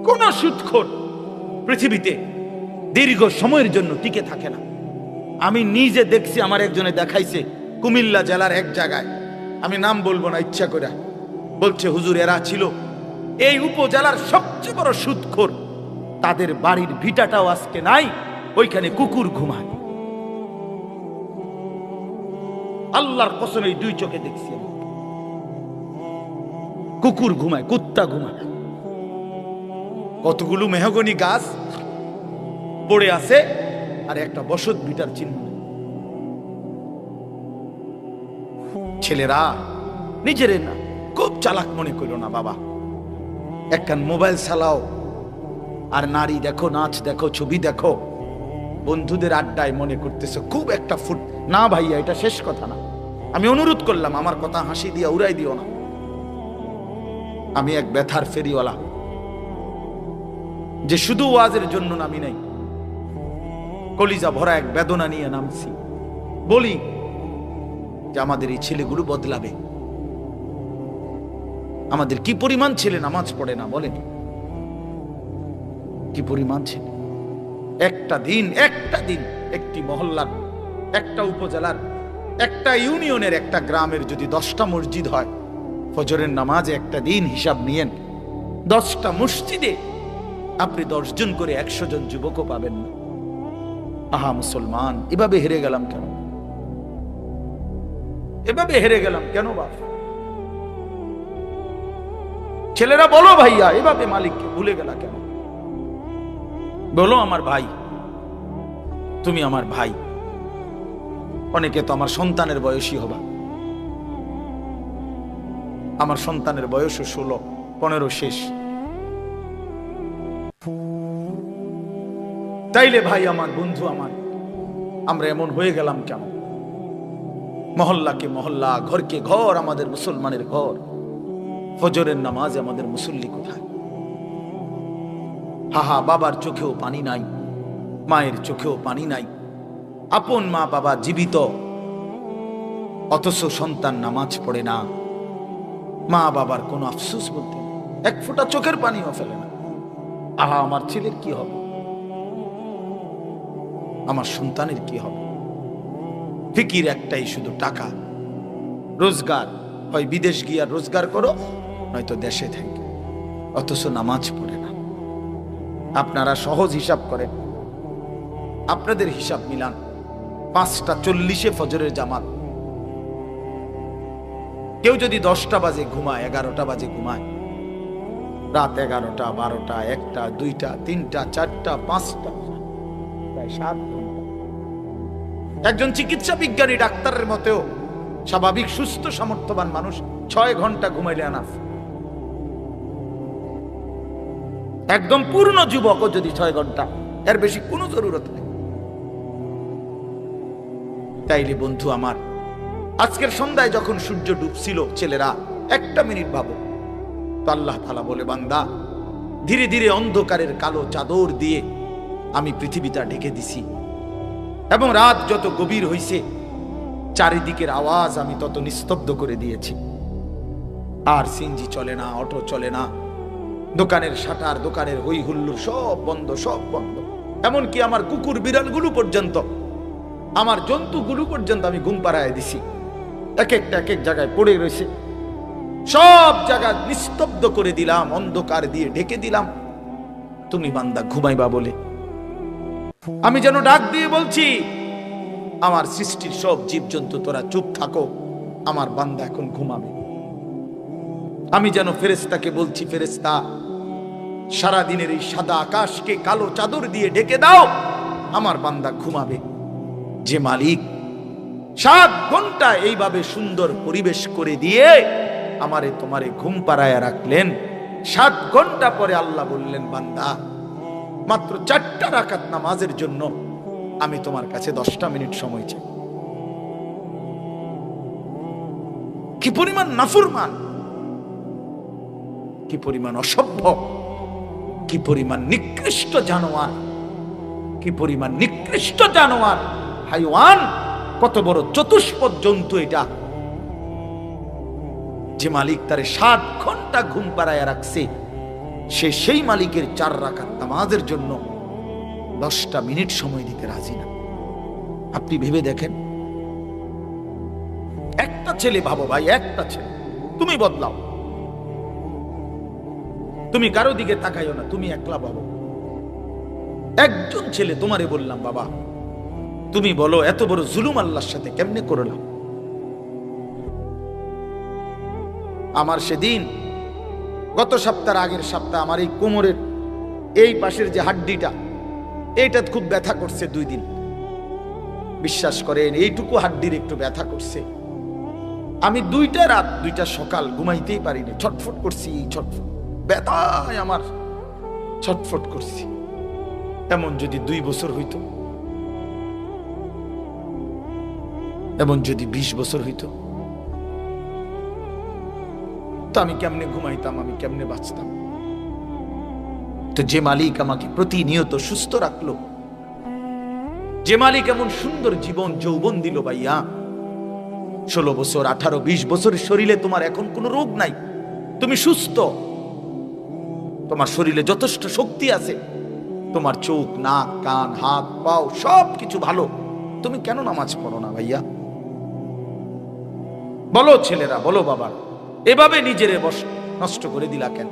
কোন সুদখোর পৃথিবীতে দীর্ঘ সময়ের জন্য টিকে থাকে না। আমি নিজে দেখছি, আমার একজনে দেখাইছে কুমিল্লা জেলার এক জায়গায়, আমি নাম বলবো না ইচ্ছা করে, বলছে হুজুর এরা ছিল এই উপজেলার সবচেয়ে বড় সুদখোর, তাদের বাড়ির ভিটাটাও আজকে নাই, ওইখানে কুকুর ঘুমায়। আল্লাহর কসম এই দুই চোখে দেখছি, কুকুর ঘুমায়, কুত্তা ঘুমায়। কতগুলো মেহগনি গাছ পড়ে আছে আর একটা বসত ভিটার চিহ্ন। ছেলেরা নিজের না খুব চালাক মনে করল না বাবা, একখান মোবাইল চালাও আর নারী দেখো, নাচ দেখো, ছবি দেখো, বন্ধুদের আড্ডায় মনে করতেছে খুব একটা ফুট। না ভাইয়া, এটা শেষ কথা না। আমি অনুরোধ করলাম, আমার কথা হাসি দিয়া উড়াই দিও না। আমি এক ব্যথার ফেরিওয়ালা, যে শুধু ওয়াজের জন্য নামি নাই, কলিজা ভরা এক বেদনা নিয়ে নামছি। বলি যে আমাদের এই ছেলেগুলো বদলাবে। আমাদের কি পরিমাণ ছেলে নামাজ পড়ে না বলেন, কি পরিমাণ ছেলে। একটা দিন একটি মহল্লার, একটা উপজেলার, একটা ইউনিয়নের, একটা গ্রামের যদি 10টা মসজিদ হয়, ফজরের নামাজে একটা দিন হিসাব নিয়েন, 10টা মসজিদে আপনি 10 জন করে 100 জন যুবকও পাবেন না। আহা মুসলমান, এভাবে হেরে গেলাম কেন? এভাবে হেরে গেলাম কেন বাপ? ছেলেরা বলো ভাইয়া, এভাবে মালিককে ভুলে গেলা কেন? বলো আমার ভাই, তুমি আমার ভাই। অনেকে তো আমার সন্তানের বয়সী হবা, আমার সন্তানের বয়সও 16, 15 শেষ। তাইলে ভাই আমার, বন্ধু আমার, আমরা এমন হয়ে গেলাম কেন? মহল্লাকে মহল্লা, ঘরকে ঘর আমাদের মুসলমানের ঘর, ফজরের নামাজ আমাদের মুসল্লি কোথায়? হাহা, বাবার চোখেও পানি নাই, মায়ের চোখেও পানি নাই। আপন মা বাবা জীবিত, অথচ সন্তান নামাজ পড়ে না। মা বাবার কোনো আফসোস বলতে এক ফোঁটা চোখের পানিও ফেলে না। আহা, আমার ছেলের কি হবে, আমার সন্তানের কি হবে? ফিকির একটাই, শুধু টাকা, রোজগার। হয় বিদেশ গিয়া রোজগার করো, নয়তো দেশে থেকে, অথচ নামাজ পড়ে না। আপনারা সহজ হিসাব করেন, আপনাদের হিসাব মিলান। 5টা 40-এ ফজরের জামাত, কেউ যদি 10টা বাজে ঘুমায়, 11টা বাজে ঘুমায়, রাত 11টা, 12টা, 1টা, 2টা, 3টা, 4টা, 5টা, প্রায় 7 ঘন্টা। একজন চিকিৎসা বিজ্ঞানী ডাক্তারের মতেও স্বাভাবিক সুস্থ সামর্থ্যবান মানুষ 6 ঘন্টা ঘুমাইলে আনাফ। একদম পূর্ণ যুবকও যদি 6 ঘন্টা, এর বেশি কোনো জরুরত নেই। তাইলে বন্ধু আমার, আজকের সন্ধ্যায় যখন সূর্য ডুবছিল, ছেলেরা 1টা মিনিট ভাবো তো, আল্লাহ তাআলা বলে, বান্দা ধীরে ধীরে অন্ধকারের কালো চাদর দিয়ে আমি পৃথিবীটা ঢেকে দিছি, এবং রাত যত গভীর হইছে, চারিদিকের আওয়াজ আমি তত নিস্তব্ধ করে দিয়েছি। আর সিএনজি চলে না, অটো চলে না, দোকানের শাটার, দোকানের হই হুল্লোড় সব বন্ধ, সব বন্ধ। এমনকি আমার কুকুর বিড়ালগুলো পর্যন্ত, আমার জন্তুগুলো পর্যন্ত আমি ঘুম পাড়ায় দিছি। এক এক জায়গায় পড়ে রয়েছে, সব জায়গা নিস্তব্ধ করে দিলাম, অন্ধকার দিয়ে ঢেকে দিলাম। তুমি বান্দা ঘুমাইবা বলে আমি যেন ডাক দিয়ে বলছি, আমার সৃষ্টির সব জীবজন্তু তোরা চুপ থাকো, আমার বান্দা এখন ঘুমাবে। আমি যেন ফেরেশতাকে বলছি, ফেরেশতা সারা দিনের এই সাদা আকাশকে কালো চাদর দিয়ে ঢেকে দাও, আমার বান্দা ঘুমাবে। যে মালিক 7 ঘন্টা এইভাবে সুন্দর পরিবেশ করে দিয়ে আমারে তোমারে ঘুম পাড়ায় রাখলেন, 7 ঘন্টা পরে আল্লাহ বললেন, বান্দা মাত্র 4টা রাকাত নামাজের জন্য আমি তোমার কাছে 10টা মিনিট সময় চাই। কি পরিমাণ নাফরমান, কি পরিমাণ অসভ্য, কি পরিমাণ নিকৃষ্ট জানোয়ার, কি পরিমাণ নিকৃষ্ট জানোয়ার, হাইওয়ান, কত বড় চতুষ্পদ জন্তু এটা, যে মালিক তারে 7 ঘন্টা রাতটা ঘুম পাড়ায় রাখছে, সে সেই মালিকের 4 রাকাত নামাজের জন্য 10টা মিনিট সময় দিতে রাজি না। আপনি ভেবে দেখেন, একটা ছেলে ভাবো ভাই, একটা ছেলে, তুমি বদলাও, তুমি কারো দিকে তাকাইও না, তুমি একলা ভাবো। একজন ছেলে, তোমারে বললাম বাবা, তুমি বলো এত বড় জুলুম আল্লাহর সাথে কেমনে করলাম? আমার সেদিন গত সপ্তাহের আগের সপ্তাহ আমার এই কোমরের এই পাশের যে হাড্ডিটা, এইটা খুব ব্যথা করছে 2 দিন। বিশ্বাস করেন, এইটুকু হাড্ডির একটু ব্যথা করছে। আমি 2টা রাত 2টা সকাল ঘুমাইতেই পারিনি, ছটফট করছি, ছটফট, ব্যথায় আমার ছটফট করছি। এমন যদি 2 বছর হইতো, এমন যদি 20 বছর হইতো, তো আমি কেমনে ঘুমাইতাম, আমি কেমনে বাঁচতাম? তো যে মালিক আমাকে প্রতিনিয়ত সুস্থ রাখলো, যে মালিক এমন সুন্দর জীবন যৌবন দিল ভাইয়া, 16 বছর 18 20 বছরের শরীরে তোমার এখন কোনো রোগ নাই, তুমি সুস্থ, তোমার শরীরে যথেষ্ট শক্তি আছে, তোমার চোখ, নাক, কান, হাত, পাও সব কিছু ভালো, তুমি কেন নামাজ পড়ো না ভাইয়া? বলো ছেলেরা, বলো বাবা, এভাবে নিজেরে নষ্ট করে দিলা কেন?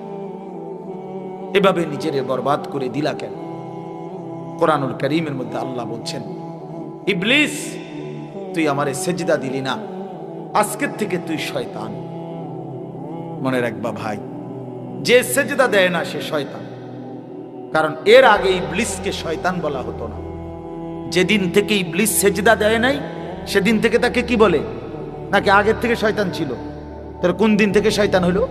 এভাবে নিজেরে বরবাদ করে দিলা কেন? কোরআনুল কারীমের মধ্যে আল্লাহ বলছেন, ইবলিস তুই আমারে সেজদা দিলি না, আজকের থেকে তুই শয়তান। মনে রাখবা ভাই, যে সেজদা দেয় না সে শয়তান। কারণ এর আগে ইবলিসকে শয়তান বলা হতো না। যেদিন থেকে ইবলিস সেজদা দেয় নাই, সেদিন থেকে তাকে কি বলে? নাকি আগের থেকে শয়তান ছিল? তার কোন দিন থেকে শয়তান হলো?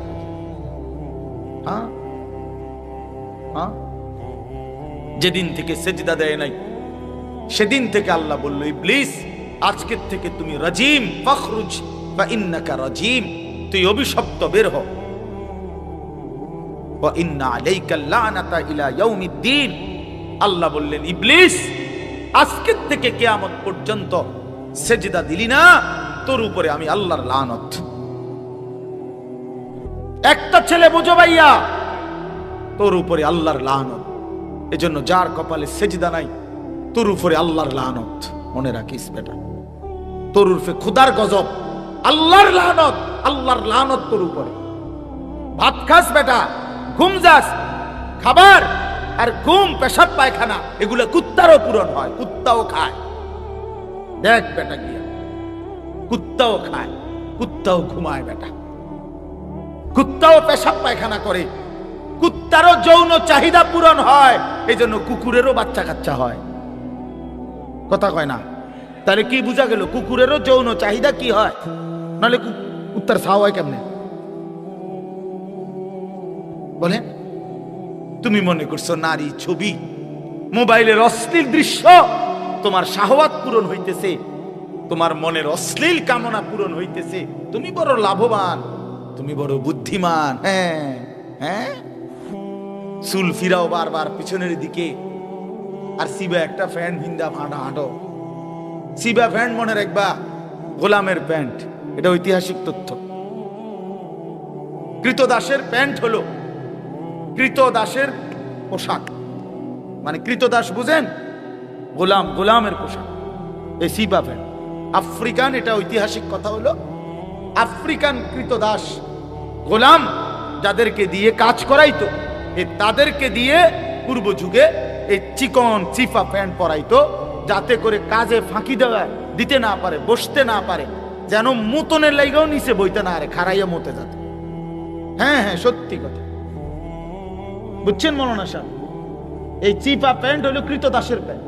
যেদিন থেকে সেজদা দেয় নাই, সেদিন থেকে আল্লাহ বলল, ইবলিস আজকের থেকে তুমি রাজিম, ফখরুজ ফা ইন্নাকা রাজিম, তুই অভিশপ্ত, বের হ। ওয়া ইন্না আলাইকা লানাতা ইলা ইয়াউমিদ্দিন, আল্লাহ বললেন, ইবলিস আজকের থেকে কিয়ামত পর্যন্ত সেজদা দিলি না, তোর উপরে আমি আল্লাহর লানত। একটা ছেলে বুঝো ভাইয়া, তোর উপরে আল্লাহর লানত। এজন্য যার কপালে সেজদা নাই, তোর উপরে আল্লাহর লানত। মনে রাখিস বেটা, তোর উপরে খোদার গজব, আল্লাহর লানত, আল্লাহর লানত তোর উপরে। ভাত খাস বেটা, ঘুম যাস, খাবার আর ঘুম, পেশাব পায়খানা এগুলো কুত্তারও পূরণ হয়, কুত্তাও খায়। দেখ বেটা গিয়া, কুত্তাও খায়, কুত্তাও ঘুমায় বেটা, কুত্তাও পেশাব পায়খানা করে, কুত্তারও যৌন চাহিদা পূরণ হয়। এই জন্য কুকুরেরও বাচ্চা কাচ্চা হয়। কথা কয় না? তাহলে কি বোঝা গেল? কুকুরেরও যৌন চাহিদা কি হয়, নাহলে কুত্তার ছাও হয় কেমনে? বলেন, তুমি মনে করছো নারী ছবি, মোবাইলের অশ্লীল দৃশ্য তোমার শাহওয়াত পূরণ হইতেছে, তোমার মনের অশ্লীল কামনা পূরণ হইতেছে, তুমি বড় লাভবান, তুমি বড় বুদ্ধিমান। হ্যাঁ হ্যাঁ, চুল ফিরাও বারবার পিছনের দিকে, আর সিবা একটা প্যান্ট ভিন্দা ফাঁটা হাঁটো। সিবা প্যান্ট মনে রাখবা, গোলামের প্যান্ট, এটা ঐতিহাসিক তথ্য। কৃতদাসের প্যান্ট হলো কৃতদাসের পোশাক, মানে কৃতদাস বুঝেন, গোলাম, গোলামের পোশাক, এই সিবা প্যান্ট। আফ্রিকান, এটা ঐতিহাসিক কথা হলো, আফ্রিকান কৃতদাস গোলাম যাদেরকে দিয়ে কাজ করাইতো, তাদেরকে দিয়ে পূর্ব যুগে এই চিকন চিফা প্যান্ট পরাইতো, যাতে করে কাজে ফাঁকি দিতে না পারে, বসতে না পারে, যেন মুতনের লাইগাও নিচে বইতে না আরে, খারাইয়া মতে যেত। হ্যাঁ হ্যাঁ, সত্যি কথা বুঝছেন মৌলানা সাহেব? এই চিফা প্যান্ট হলো কৃতদাসের প্যান্ট,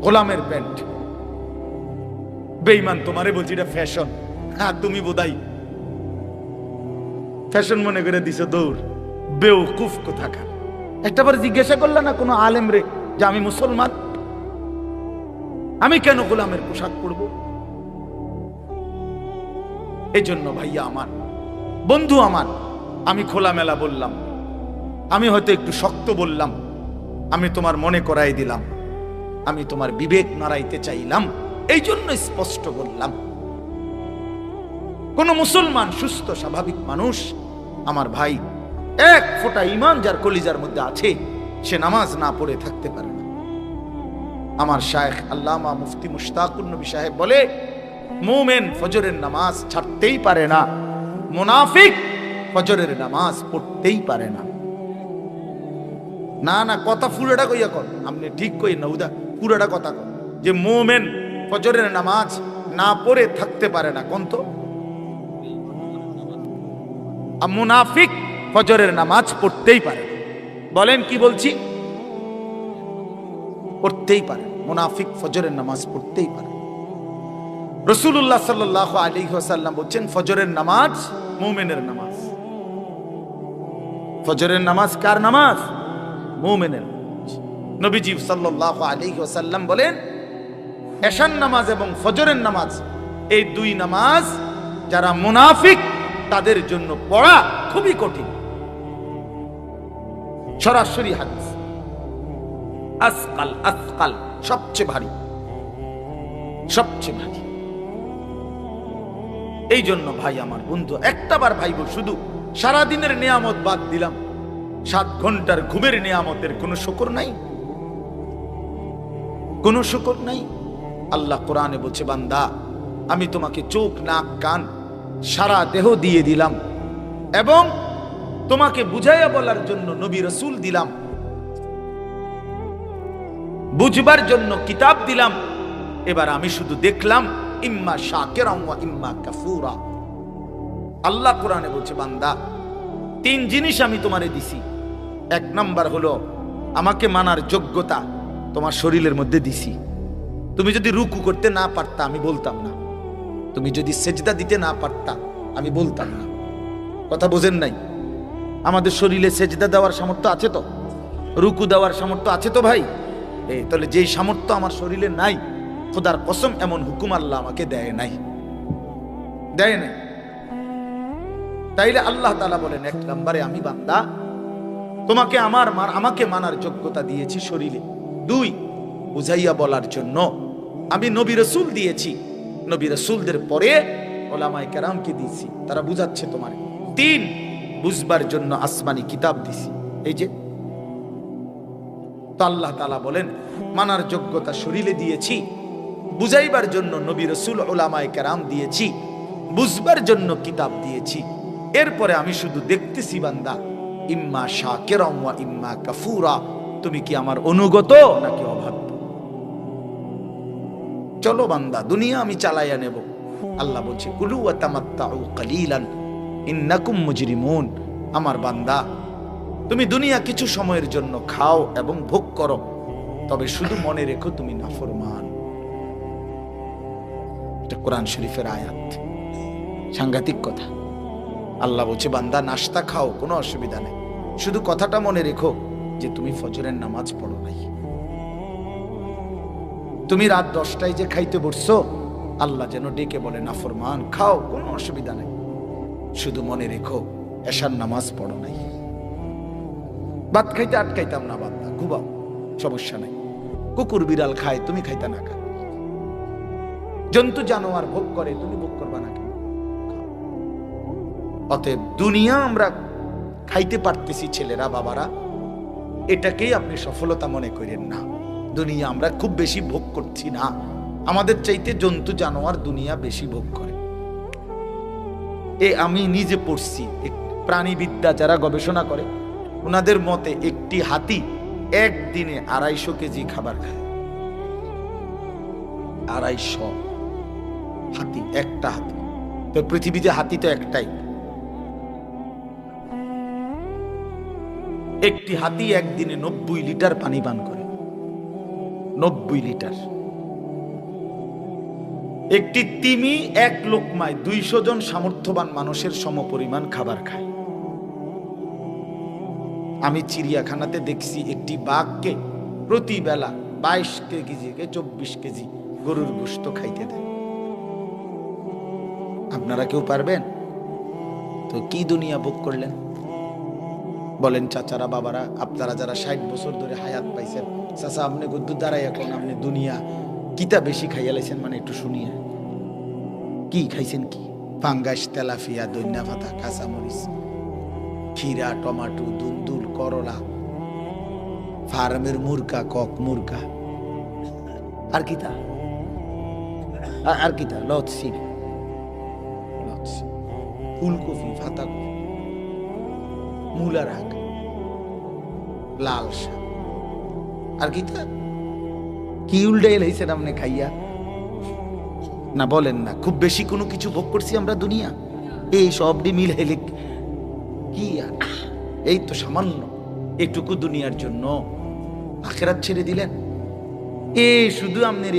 গোলামের প্যান্ট। বেঈমান তোমারে বলছি এটা ফ্যাশন, হ্যাঁ তুমি বোধাই ফ্যাশন মনে করে দিছো দৌড়, বেওকুফ কোথাকার। একটাবার জিজ্ঞাসা করলে না কোনো আলেম রে যে আমি মুসলমান, আমি কেন গোলামের পোশাক পরবো? এই জন্য ভাইয়া আমার, বন্ধু আমার, আমি খোলামেলা বললাম, আমি হয়তো একটু শক্ত বললাম, আমি তোমার মনে করাই দিলাম, আমি তোমার বিবেক নাড়াইতে চাইলাম, এই জন্য স্পষ্ট বললাম। কোন মুসলমান সুস্থ স্বাভাবিক মানুষ আমার ভাই, এক ফোঁটা ঈমান যার কলিজার মধ্যে আছে, সে নামাজ না পড়ে থাকতে পারে না। আমার শায়েখ আল্লামা মুফতি মুশতাকুর নবী সাহেব বলে, মুমিন ফজরের নামাজ ছাড়তেই পারে না, মুনাফিক ফজরের নামাজ পড়তেই পারে না। না না, কথা পুরোটা কইয়া কর, আপনি ঠিক কই না উদা, পুরোটা কথা কর যে মুমিন ফজরের নামাজ না পড়ে থাকতে পারে না। কোন তো মুনাফিক ফজরের নামাজ পড়তেই পারে। বলেন কি বলছি? পড়তেই পারে। মুনাফিক ফজরের নামাজ পড়তেই পারে। রাসূলুল্লাহ সাল্লাল্লাহু আলাইহি ওয়াসাল্লাম বলেন, ফজরের নামাজ মুমিনের নামাজ। ফজরের নামাজ কার নামাজ? মুমিনের। নবীজি সাল্লাল্লাহু আলাইহি ওয়াসাল্লাম বলেন, এশার নামাজ এবং ফজরের নামাজ, এই দুই নামাজ যারা মুনাফিক তাদের জন্য পড়া খুবই কঠিন। সরাসরি হাদিস, আসকাল আসকাল, সবচেয়ে ভারী, সবচেয়ে ভারী। এই জন্য ভাই আমার বন্ধু, একটাবার ভাইব, শুধু সারাদিনের নিয়ামত বাদ দিলাম, 7 ঘন্টার ঘুমের নিয়ামতের কোনো শুকর নাই, কোনো শুকর নাই। আল্লাহ কোরআনে বলছে, বান্দা আমি তোমাকে চোখ নাক কান সারা দেহ দিয়ে দিলাম এবং তোমাকে বুঝাইয়া বলার জন্য নবী রাসূল দিলাম, বুঝবার জন্য কিতাব দিলাম। এবার আমি শুধু দেখলাম ইম্মা শাকিরা ওয়া ইম্মা কাফুরা। আল্লাহ কোরআনে বলছে, বান্দা 3 জিনিস আমি তোমারে দিছি। 1 নাম্বার হলো আমাকে মানার যোগ্যতা তোমার শরীরের মধ্যে দিছি। তুমি যদি রুকু করতে না পারতা আমি বলতাম না, তুমি যদি সেজদা দিতে না পারতা আমি বলতাম না। কথা বোঝেন নাই? আমাদের শরীরে সেজদা দেওয়ার সামর্থ্য আছে তো, রুকু দেওয়ার সামর্থ্য আছে তো ভাই। তাহলে যেই সামর্থ্য আমার শরীরে নাই, খোদার কসম এমন হুকুম আল্লাহ আমাকে দেয় নাই, দেয় নাই। তাইলে আল্লাহ তাআলা বলেন, 1 নম্বরে আমি বান্দা তোমাকে আমাকে মানার যোগ্যতা দিয়েছি শরীরে। 2, বুঝাইয়া বলার জন্য আমি নবী রাসূল দিয়েছি, নবী রাসূলদের পরে উলামায়ে কেরামকে দিয়েছি, তারা বুঝাচ্ছে তোমার। 3, বুঝবার জন্য আসমানি কিতাব দিছি। এই যে তো আল্লাহ তাআলা বলেন, মানার যোগ্যতা শরীরে দিয়েছি, বুঝাইবার জন্য নবী রাসূল উলামায়ে কেরাম দিয়েছি, বুঝবার জন্য কিতাব দিয়েছি। এরপরে আমি শুধু দেখতেছি বান্দা ইম্মা শাকিরা ওয়া ইম্মা কাফুরা, তুমি কি আমার অনুগত নাকি অবাধ্য। চলো বান্দা, দুনিয়া আমি চালাইয়া নেব। আল্লাহ বলছে, কুলু ওয়া তামাত্তাউ কালিলান ইন্নাকুম মুজরিমুন। আমার বান্দা তুমি দুনিয়া কিছু সময়ের জন্য খাও এবং ভোগ করো, তবে শুধু মনে রেখো তুমি নাফরমান। এটা কোরআন শরীফের আয়াত, সাংঘাতিক কথা। আল্লাহ বলছে, বান্দা নাস্তা খাও, কোনো অসুবিধা নেই, শুধু কথাটা মনে রেখো যে তুমি ফজরের নামাজ পড়ো নাই। তুমি রাত 10টায় যে খাইতে বসছো, আল্লাহ যেন ডেকে বলে নাফরমান, খাও, কোনো অসুবিধা নেই, শুধু মনে রেখো এশার নামাজ পড়ো নাই। ভাত খাইতে আটকাইতাম না, বান্দা ঘুমাও, সমস্যা নাই। কুকুর বিড়াল খায়, তুমি খাইতা না খা। জন্তু জানোয়ার ভোগ করে, তুমি ভোগ করবা না কেন? অতএব দুনিয়া আমরা খাইতে পারতেছি ছেলেরা বাবারা, এটাকেই আপনি সফলতা মনে করেন না। দুনিয়া আমরা খুব বেশি ভোগ করছি না, আমাদের চাইতে জন্তু জানোয়ার দুনিয়া বেশি ভোগ করে। আমি নিজে পড়ছি, প্রাণীবিদ্যা যারা গবেষণা করে ওনাদের মতে একটি হাতি একদিনে 250 কেজি খাবার খায়। 250 হাতি, একটা হাতি। তো পৃথিবীতে হাতি তো একটাই। একটি হাতি একদিনে 90 লিটার পানি পান করে, 90 লিটার। একটি তিমি এক লোকমায় 200 জন সামর্থ্যবান মানুষের সমপরিমাণ খাবার খায়। আমি চিড়িয়াখানাতে দেখছি একটি বাঘকে প্রতি বেলা 22 কেজি থেকে 24 কেজি গরুর গোশত খাইতে দেয়। আপনারা কেউ পারবেন? তো কি দুনিয়া ভোগ করলেন বলেন চাচারা বাবারা, আপনারা যারা 60 বছর ধরে হায়াত পাইছেন, চাচা আপনি গদ্দু দাঁড়াই, এখন আপনি দুনিয়া কিতা বেশি খাইয়া লাইছেন, মানে একটু শুনিয়া কি খাইছেন, কি পাঙ্গাস, তেলাপিয়া, দইনা পাতা, কাঁচামরিচ, খিরা, টমাটো, দুন্দুল, করলা, ফার্মের মুরগা, কক মুরগা, আর কিতা আর কিতা লচ্ছি, ফুলকপি, পাতাকপি, মূলা শাক, লাল শাক, আর কিতা কি উল্টে এলাইছেন আপনি খাইয়া? না বলেন না, খুব বেশি কোনো কিছু ভোগ করছি আমরা দুনিয়া? এই সবটি মিল হেলে কি আর, এই তো সামান্য এটুকু দুনিয়ার জন্য আখেরাত ছেড়ে দিলেন। শুধু আপনার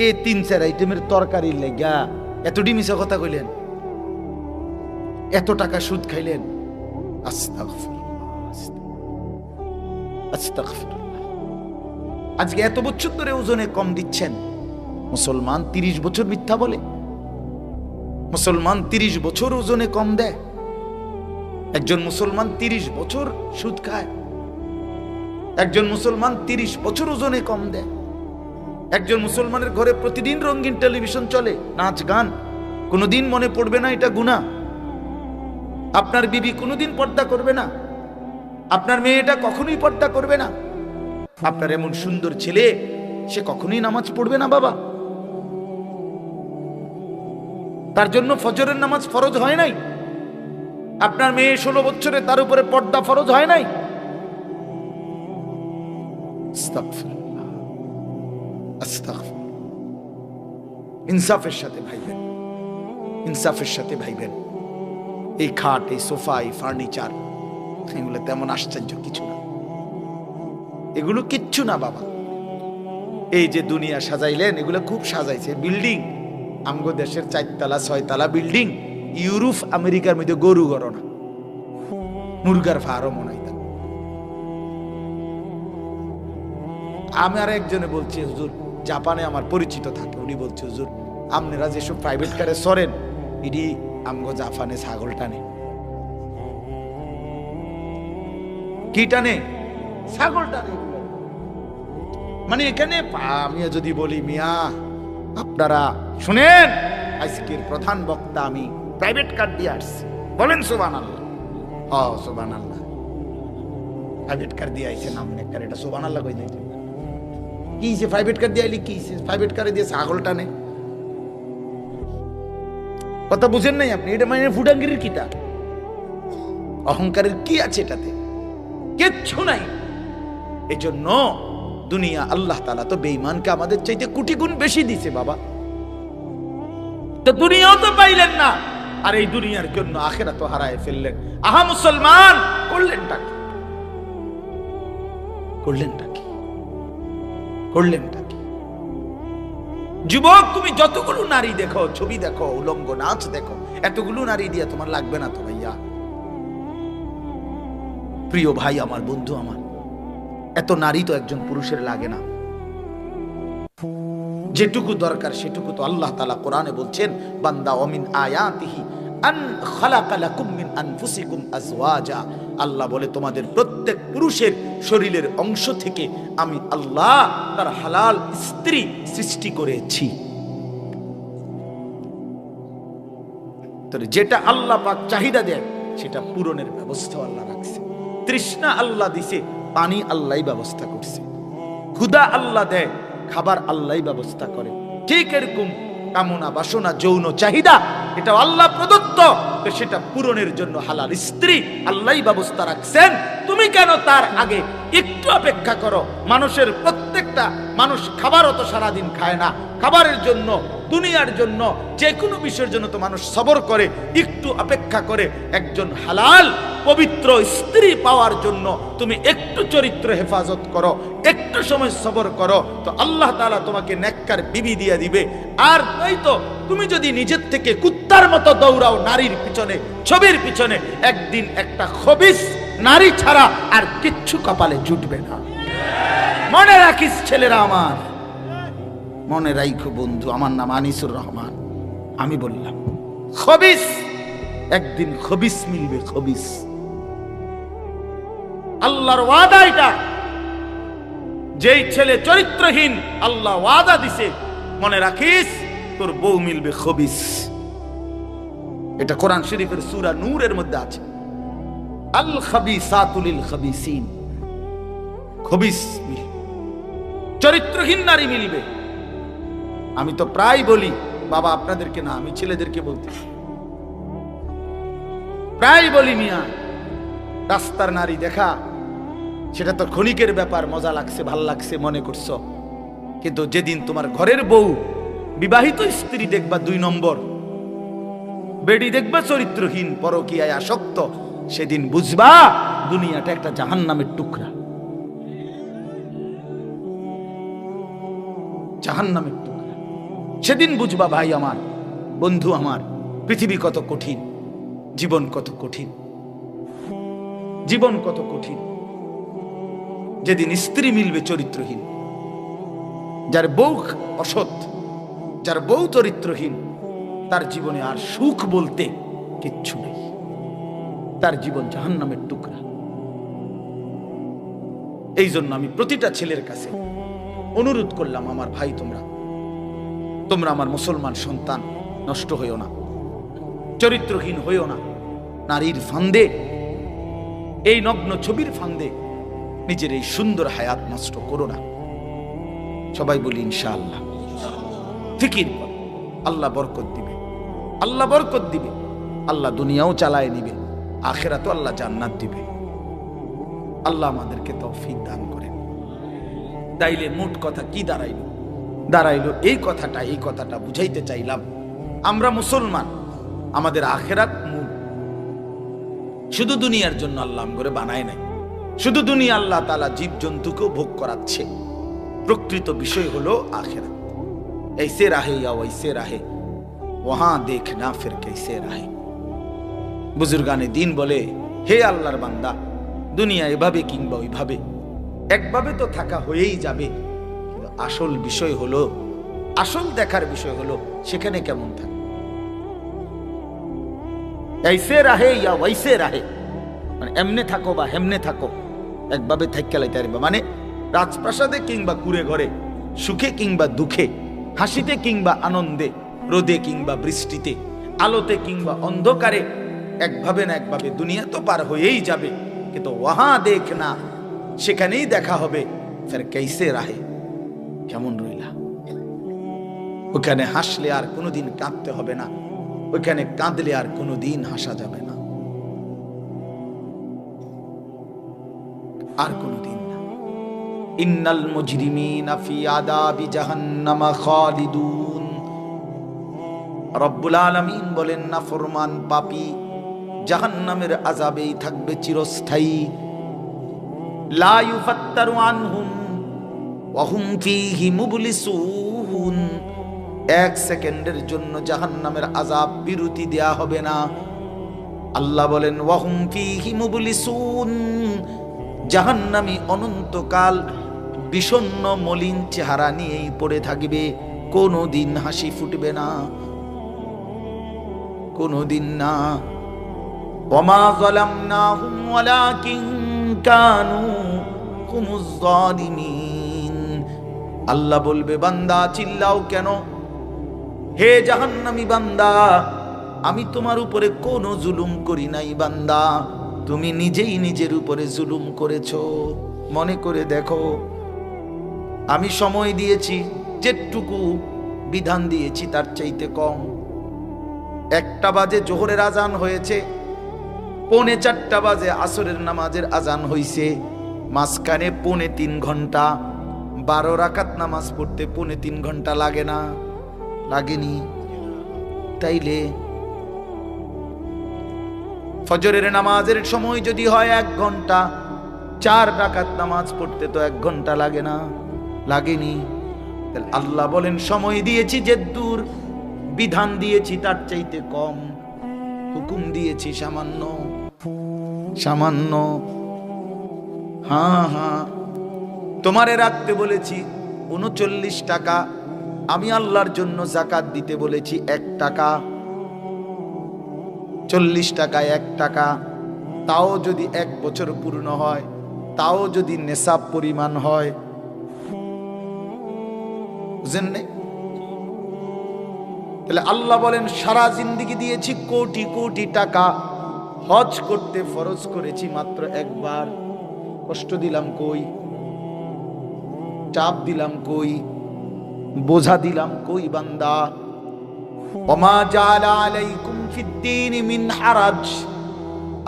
এই 3-4 আইটেমের তরকারির লেগা এতটি মিছা কথা কইলেন, এত টাকা সুদ খাইলেন। আস্তাগফিরুল্লাহ। আজকে এত বছর ধরে ওজনে কম দিচ্ছেন, মুসলমান 30 বছর মিথ্যা বলে, মুসলমান 30 বছর ওজনে কম দেয়, একজন মুসলমান 30 বছর সুদ খায়, একজন মুসলমান 30 বছর ওজনে কম দেয়, একজন মুসলমানের ঘরে প্রতিদিন রঙিন টেলিভিশন চলে, নাচ গান, কোনোদিন মনে পড়বে না এটা গুনাহ। আপনার বিবি কোনোদিন পর্দা করবে না, আপনার মেয়েটা কখনোই পর্দা করবে না, আপনার এমন সুন্দর ছেলে সে কখনোই নামাজ পড়বে না বাবা, তার জন্য ফজরের নামাজ ফরজ হয় নাই। আপনার মেয়ে 16 বছরে, তার উপরে পর্দা ফরজ হয় নাই। আস্তাগফিরুল্লাহ, আস্তাগফিরুল্লাহ। ইনসাফের সাথে ভাইবেন, ইনসাফের সাথে ভাইবেন। এই খাট, এই সোফা, এই ফার্নিচার, এগুলো তেমন আশ্চর্য কিছু না, এগুলো কিচ্ছু না বাবা। এই যে দুনিয়া সাজাইলেন, এগুলো খুব সাজাইছে। বিল্ডিং আমগো দেশের 4 তলা 6 তলা বিল্ডিং, ইউরোপ আমেরিকার মধ্যে গরু গড়না, মুরগার ফার্ম মনাইতাম। আমি আর একজনে বলছি, হুজুর জাপানে আমার পরিচিত থাকে, উনি বলছে হুজুর আপনারা যেসব প্রাইভেট কারে সরেন, এটি আমগো জাপানে ছাগল টানে। কি টানে? ছাগল টানে। মানে এখানে আমি যদি বলি, মিয়া আপনারা শুনেন, আজকের প্রধান বক্তা আমি প্রাইভেট কার দিয়ে আসছি, বলেন সুবহানাল্লাহ। সুবহানাল্লাহ, প্রাইভেট কার দিয়ে আইছে নাম নেকার, এটা সুবহানাল্লাহ কই দিতে কি যে প্রাইভেট কার দিয়ে আইলি, কি প্রাইভেট কারে দিয়ে ছাগল টানে? কথা বুঝেন নাই আপনি? এটা মানে ফুডাঙ্গিরির কিটা, অহংকারের কি আছে এটাতে? কিচ্ছু নাই। এজন্য দুনিয়া আল্লাহ তাআলা তো বেঈমানকে আমাদের চাইতে কোটি গুণ বেশি দিয়েছে বাবা। তো দুনিয়াও তো পাইলেন না, আর এই দুনিয়ার জন্য আখিরাতও হারায় ফেললেন। আহা মুসলমান, করলেনটা কি? করলেনটা কি? করলেনটা কি? যুবক, তুমি যতগুলো নারী দেখো, ছবি দেখো, উলঙ্গ নাচ দেখো, এতগুলো নারী দিয়ে তোমার লাগবে না তো ভাইয়া। প্রিয় ভাই আমার, বন্ধু আমার, এত নারী তো একজন পুরুষের লাগে না। যেটুকু দরকার সেটুকু তো আল্লাহ তাআলা কোরআনে বলছেন, বান্দা ওমিন আয়াতিহি আন খালাকা লাকুম মিন আনফুসিকুম আজওয়াজা। আল্লাহ বলে তোমাদের প্রত্যেক পুরুষের শরীরের অংশ থেকে আমি আল্লাহ তার হালাল স্ত্রী সৃষ্টি করেছি। যেটা আল্লাহ পাক চাহিদা দেন সেটা পূরণের ব্যবস্থা আল্লাহ রাখছে। তৃষ্ণা আল্লাহ দিছে, পানি আল্লাহই ব্যবস্থা করছে। ক্ষুধা আল্লাহ দেয়, খাবার আল্লাহই ব্যবস্থা করে। ঠিক এরকম কামনা বাসনা যৌন চাহিদা এটা আল্লাহ প্রদত্ত, তো সেটা পূরণের জন্য হালাল স্ত্রী আল্লাহই ব্যবস্থা রাখছেন। তুমি কেন তার আগে একটু অপেক্ষা করো? মানুষের প্রত্যেকটা মানুষ খাবারও তো সারাদিন খায় না, খাবারের জন্য, দুনিয়ার জন্য, যে কোনো বিষয়ের জন্য তো মানুষ সবর করে, একটু অপেক্ষা করে। একজন হালাল পবিত্র স্ত্রী পাওয়ার জন্য তুমি একটু চরিত্র হেফাজত করো, একটু সময় সবর করো, তো আল্লাহ তাআলা তোমাকে নেককার বিবি দিয়ে দিবে। আর নয়তো তুমি যদি নিজের থেকে কুত্তার মতো দৌড়াও নারীর পিছনে, ছবির পিছনে, একদিন একটা খবিস নারী ছাড়া আর কিচ্ছু কপালে জুটবে না। মনে রাখিস ছেলেরা আমার, মনে রাখো বন্ধু, আমার নাম আনিসুর রহমান। আমি বললাম খবিস, একদিন খবিস মিলবে, খবিস। আল্লাহর ওয়াদা এটা। যেই ছেলে চরিত্রহীন, আল্লাহ ওয়াদা দিছে, মনে রাখিস তোর বউ মিলবে খবিস। এটা কোরআন শরীফের সূরা নূরের মধ্যে আছে। আল খাবিসাতু লিল খাবিসিন, খবিস মিলবে, চরিত্রহীন নারী মিলবে। আমি তো প্রায় বলি, বাবা আপনাদেরকে না, আমি ছেলেদেরকে বলতে প্রায় বলি, মিয়া রাস্তার নারী দেখা সেটা তো ক্ষণিকের ব্যাপার, মজা লাগছে, ভাল লাগছে মনে করছো, কিন্তু যেদিন তোমার ঘরের বউ, বিবাহিত স্ত্রী দেখবা 2 নম্বর, বেডি দেখবা চরিত্রহীন, পরকীয়ায় আসক্ত, সেদিন বুঝবা দুনিয়াটা একটা জাহান্নামের টুকরা, জাহান্নামের টুকরা। সেদিন বুঝবা ভাই আমার, বন্ধু আমার, পৃথিবী কত কঠিন, জীবন কত কঠিন, জীবন কত কঠিন। যেদিন স্ত্রী মিলবে চরিত্রহীন, যার বউ অসৎ, যার বউ চরিত্রহীন, তার জীবনে আর সুখ বলতে কিচ্ছু নেই, তার জীবন জাহান্নামের টুকরা। এই জন্য আমি প্রতিটা ছেলের কাছে অনুরোধ করলাম, আমার ভাই, তোমরা আমার মুসলমান সন্তান, নষ্ট হইও না, চরিত্রহীন হইও না, নারীর ফান্দে, এই নগ্ন ছবির ফান্দে নিজের এই সুন্দর হায়াত নষ্ট করো না। সবাই বলি ইনশাআল্লাহ। ফিকির কর, আল্লাহ বরকত দিবে, আল্লাহ বরকত দিবে, আল্লাহ দুনিয়াও চালায় নিবে, আখিরাতেও আল্লাহ জান্নাত দিবে। আল্লাহ আমাদেরকে তৌফিক দান করেন। তাইলে মোট কথা কি দাঁড়াইলো এই কথাটা বুঝাইতে চাইলাম, আমরা মুসলমান, আমাদের আখিরাত মূল। শুধু দুনিয়ার জন্য আল্লাহ করে বানায় নাই, শুধু দুনিয়া আল্লাহ তাআলা জীব জন্তুকেও ভোগ করাচ্ছে। প্রকৃত বিষয় হলো আখিরাত। ऐसे राहे या वैसे राहे वहां देखना फिर कैसे राहे। বুজুর্গানে দিন বলে, হে আল্লাহর বান্দা, দুনিয়া এভাবে কিংবা ওইভাবে, একভাবে তো থাকা হয়েই যাবে, কিন্তু আসল বিষয় হলো, আসল দেখার বিষয় হলো সেখানে কেমন থাকে। ऐसे राहे या वैसे राहे মানে এমনে থাকো বা হেমনে থাকো, একভাবে থাইকা লাইতে পারবা, মানে রাজপ্রাসাদে কিংবা কুড়ে ঘরে, সুখে কিংবা দুঃখে, হাসিতে কিংবা আনন্দে, রোদে কিংবা বৃষ্টিতে, আলোতে কিংবা অন্ধকারে, একভাবে না একভাবে দুনিয়া তো পার হয়েই যাবে, কিন্তু ওয়াহা দেখনা, সেখানেই দেখা হবে ফের कैसे রাহে, কেমন রইলা। ওখানে হাসলে আর কোনোদিন কাঁদতে হবে না, ওখানে কাঁদলে আর কোনোদিন হাসা যাবে না, আর কোনোদিন না। ইন্নাল মুজরিমিনা ফি আযাবি জাহান্নাম খালিদুন। রব্বুল আলামিন বলেন, নাফরমান পাপী জাহান্নামের আযাবেই থাকবে চিরস্থায়ী। লা ইউফাত্তারু আনহুম ওয়া হুম ফীহি মুবলিসুন। 1 সেকেন্ডের জন্য জাহান্নামের আযাব বিরতি দেয়া হবে না। আল্লাহ বলেন, ওয়া হুম ফীহি মুবলিসুন, জাহান্নামী অনন্তকাল বিষণ্ণ মলিন চেহারা নিয়েই পড়ে থাকবে, কোনোদিন হাসি ফুটবে না, কোনোদিন না। ওয়ামা যালামনাহুম ওয়ালাকিন কানু হুমুজ যালিমিন। আল্লাহ বলবে, বান্দা চিল্লাও কেন, হে জাহান্নামী বান্দা, আমি তোমার উপরে কোনো জুলুম করি নাই বান্দা, তুমি নিজেই নিজের উপরে জুলুম করেছো। মনে করে দেখো, আমি সময় দিয়েছি, যেটুকু বিধান দিয়েছি তার চাইতে কম। 1টা বাজে জোহরের আজান হয়েছে, 3:45 বাজে আসরের নামাজের আজান হইছে, মাঝখানে 3.5 ঘন্টা, 12 রাকাত নামাজ পড়তে 3.5 ঘন্টা লাগে না? লাগেনি? তাইলে ফজরের নামাজের সময় যদি হয় 1 ঘন্টা, 4 রাকাত নামাজ পড়তে তো 1 ঘন্টা লাগে না? লাগেনি? তাহলে আল্লাহ বলেন, সময় দিয়েছি যে দূর, বিধান দিয়েছি তার চাইতে কম, হুকুম দিয়েছি সামান্য সামান্য। হ্যাঁ হ্যাঁ, তোমারে রাখতে বলেছি 39 টাকা, আমি আল্লাহর জন্য যাকাত দিতে বলেছি 1 টাকা। 40 টাকায় 1 টাকা, তাও যদি 1 বছর পূর্ণ হয়, তাও যদি নেশাব পরিমাণ হয়, বুঝেন? তাহলে আল্লাহ বলেন সারা জিন্দেগি দিয়েছি কোটি কোটি টাকা, হজ করতে ফরজ করেছি মাত্র একবার, কষ্ট দিলাম কই, চাপ দিলাম কই, বোঝা দিলাম কই বান্দা। ওমা জাআলা আলাইকুম ফিদ্দীনি মিন হারাজ,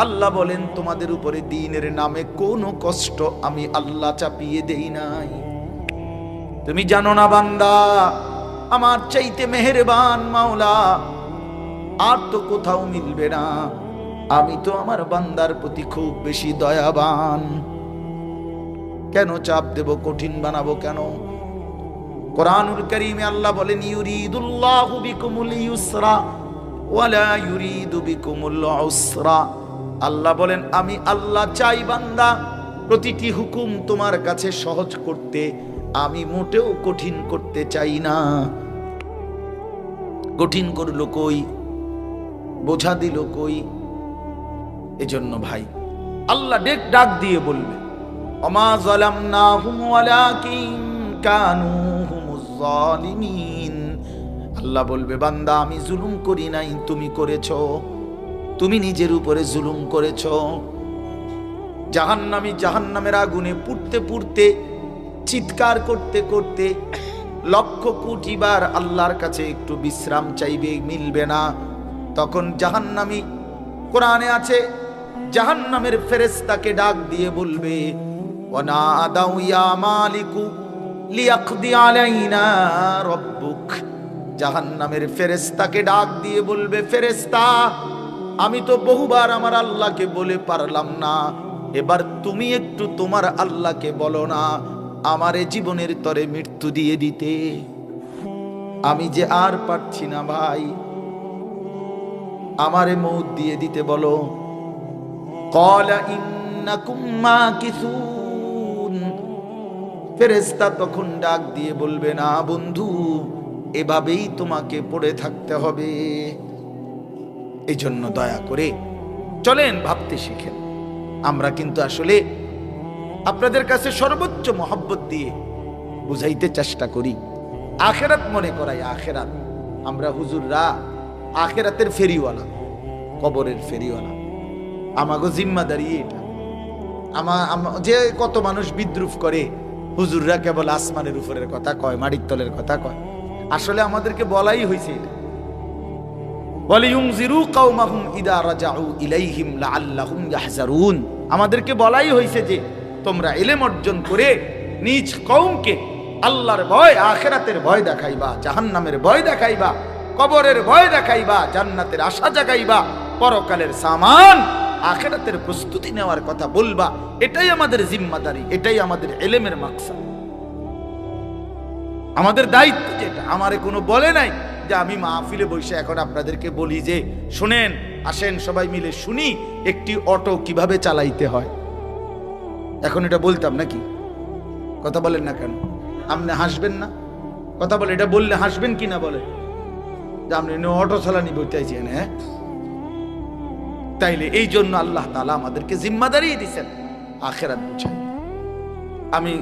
আল্লাহ বলেন তোমাদের উপরে দ্বীনের নামে কোনো কষ্ট আমি আল্লাহ চাপিয়ে দেই নাই। তুমি জানো না বান্দা, আমার চাইতে মেহেরবান মাওলা আর তো কোথাও মিলবে না। আমি তো আমার বান্দার প্রতি খুব বেশি দয়াবান। কেন চাপ দেব, কঠিন বানাবো কেন? কোরআনুল কারীমে আল্লাহ বলেন ইউরিদুল্লাহু বিকুমুল ইউসরা ওয়ালা ইউরিদু বিকুমুল উসরা। আল্লাহ বলেন আমি আল্লাহ চাই বান্দা প্রতিটি হুকুম তোমার কাছে সহজ করতে, আমি মোটেও কঠিন করতে চাই না। কঠিন করলো কই, বোঝা দিল কই? এজন্য ভাই আল্লাহ ডাক দিয়ে বলবে ওমা যালামনাহুম ওয়ালাকিন কানু হুমুজ জালিমিন। আল্লাহ বলবে বান্দা আমি জুলুম করি নাই, তুমি করেছো, তুমি নিজের উপরে জুলুম করেছো। জাহান্নামী জাহান্নামের আগুনে পুড়তে পুড়তে চিৎকার করতে করতে লক্ষ কোটি বার আল্লাহর কাছে একটু বিশ্রাম চাইবে, মিলবে না। তখন জাহান্নামী, কোরআনে আছে, জাহান্নামের ফেরেশতাকে ডাক দিয়ে বলবে ওয়ানাদাউ ইয়া মালিকু লিয়াকদি আলাইনা রাব্বুক। জাহান্নামের ফেরেশতাকে ডাক দিয়ে বলবে ফেরেশতা আমি তো বহুবার আমার আল্লাহকে বলে পারলাম না, এবার তুমি একটু তোমার আল্লাহকে বলো না আমারে জীবনের তরে মৃত্যু দিয়ে দিতে। আমি যে আর পারছি না ভাই, আমারে মউত দিয়ে দিতে বলো। ক্বালা ইন্নাকুম মাকিসুন। ফেরেশতা তখন ডাক দিয়ে বলবে না বন্ধু, এভাবেই তোমাকে পড়ে থাকতে হবে। এই জন্য দয়া করে চলেন ভাবতে শিখেন। আমরা কিন্তু আসলে আপনাদের কাছে সর্বোচ্চ মহব্বত দিয়ে বুঝাইতে চেষ্টা করি, আখেরাত মনে করাই। আখেরাত আমরা হুজুররা আখেরাতের ফেরিওয়ালা, কবরের ফেরিওয়ালা। আমাগো জিম্মাদারি এটা। যে কত মানুষ বিদ্রুপ করে হুজুররা কেবল আসমানের উপরের কথা কয়, মাটির তলের কথা কয়। আসলে আমাদেরকে বলাই হয়েছে এটা, ওয়ালিয়ুনজিরু কওমাহুম ইদা রাজাউ ইলাইহিম লাআল্লাহুম ইয়াহজারুন। আমাদেরকে বলাই হয়েছে যে তোমরা ইলম অর্জন করে নিজ কওমকে আল্লাহর ভয়, আখিরাতের ভয় দেখাইবা, জাহান্নামের ভয় দেখাইবা, কবরের ভয় দেখাইবা, জান্নাতের আশা জাগাইবা, পরকালের সামান আখিরাতের প্রস্তুতি নেওয়ার কথা বলবা। এটাই আমাদের জিম্মাদারি, এটাই আমাদের ইলমের মাকসাদ, আমাদের দায়িত্ব। যেটা আমারে কোনো বলে নাই যে আমি মাহফিলে বসে এখন আপনাদেরকে বলি যে শুনেন, আসেন সবাই মিলে শুনি একটি অটো কিভাবে চালাইতে হয়। এখন এটা বলতাম নাকি? কথা বলেন না কেন? আপনি হাসবেন না? কথা বলে, এটা বললে হাসবেন কি না বলে যে আপনি অটো চালানি বলতেছেন? হ্যাঁ, তাইলে এই জন্য আল্লাহ তাআলা আমাদেরকে জিম্মাদারি দিয়েছেন আখিরাত বুঝাই। আমি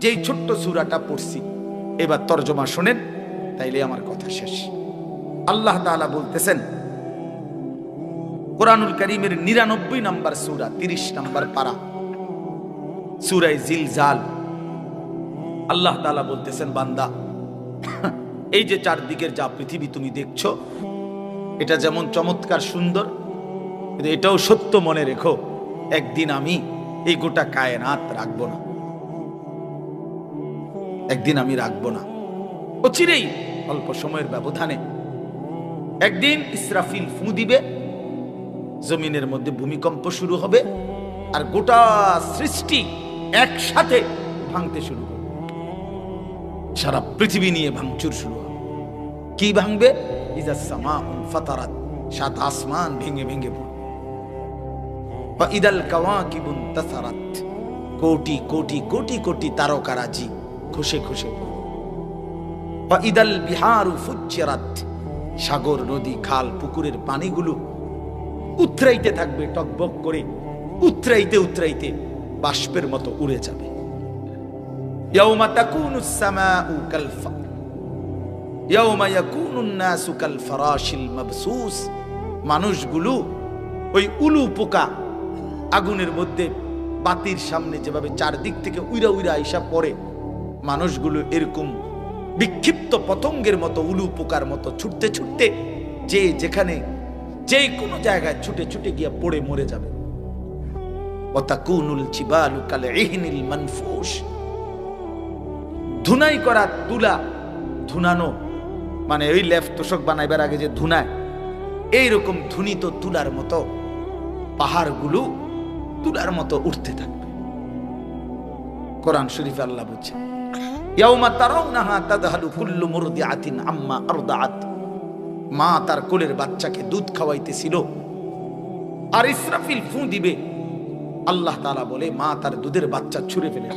যেই ছোট্ট সূরাটা পড়ছি এবার তরজমা শুনেন, তাইলে আমার কথা শেষ। আল্লাহ তাআলা বলতেছেন কোরআনুল কারীমের 99 নম্বর সূরা 30 নম্বর পারা, সূরা জিলজাল। আল্লাহ তাআলা বলতেছেন বান্দা এই যে চারদিকের যা পৃথিবী তুমি দেখছো, এটা যেমন চমৎকার সুন্দর, কিন্তু এটাও সত্য মনে রেখো একদিন আমি এই গোটা কায়নাত রাখবো না, একদিন আমি রাখবো না। অচিরেই অল্প সময়ের ব্যবধানে একদিন ইসরাফিল ফু দিবে, জমিনের মধ্যে ভূমিকম্প শুরু হবে, আর গোটা সৃষ্টি একসাথে ভাঙতে শুরু হবে। সারা পৃথিবী নিয়ে ভাঙচুর শুরু হবে। কি ভাঙবে? ইজাস সামাউ ফাতারাত, সাত আসমান ভেঙে ভেঙে পড়বে। বা ইদাল কাওয়াকিবু তাসারাত, কোটি কোটি কোটি কোটি তারকারাজি খুশে খুশে। বা ইদাল বিহারু ফুজ্জিরাত, সাগর নদী খাল পুকুরের পানিগুলো উতরাইতে থাকবে, টকবক করে উতরাইতে উতরাইতে বাষ্পের মতো উড়ে যাবে। ইয়াউমা তাকুনুস সামাউ কাল ফার, ইয়াউমা ইয়াকুনুন নাসু কাল ফারাশিল মাবসুস, মানুষগুলো ওই উলু পোকা আগুনের মধ্যে বাতির সামনে যেভাবে চারদিক থেকে উইরা উইরা আইসা পড়ে, মানুষগুলো এরকম বিক্ষিপ্ত পতঙ্গের মতো উলু পোকার মতো ছুটতে ছুটতে যে যেখানে যে কোনো জায়গায় ছুটে ছুটে গিয়ে পড়ে মরে যাবে। ওয়াতাকুনুল জিবালু কাল ইহনিল মানফুশ, ধুনাই করা তুলা, ধুনানো মানে ওই লেফ তোষক বানাইবার আগে যে ধুনায়, এইরকম ধুনিত তুলার মতো পাহাড়গুলো তুলার মতো উঠতে থাকবে। কোরআন শরীফে আল্লাহ বলছে, ইয়াউমা তারাউনাহা তাযহালু কুল্লু মুরদিআতিন আম্মা আরদাআত, মা তার কোলের বাচ্চাকে দুধ খাওয়াইতেছিল, আর ইসরাফিল ফু দিবে, আল্লাহ তাআলা বলে মা তার দুধের বাচ্চা ছুঁড়ে ফেলে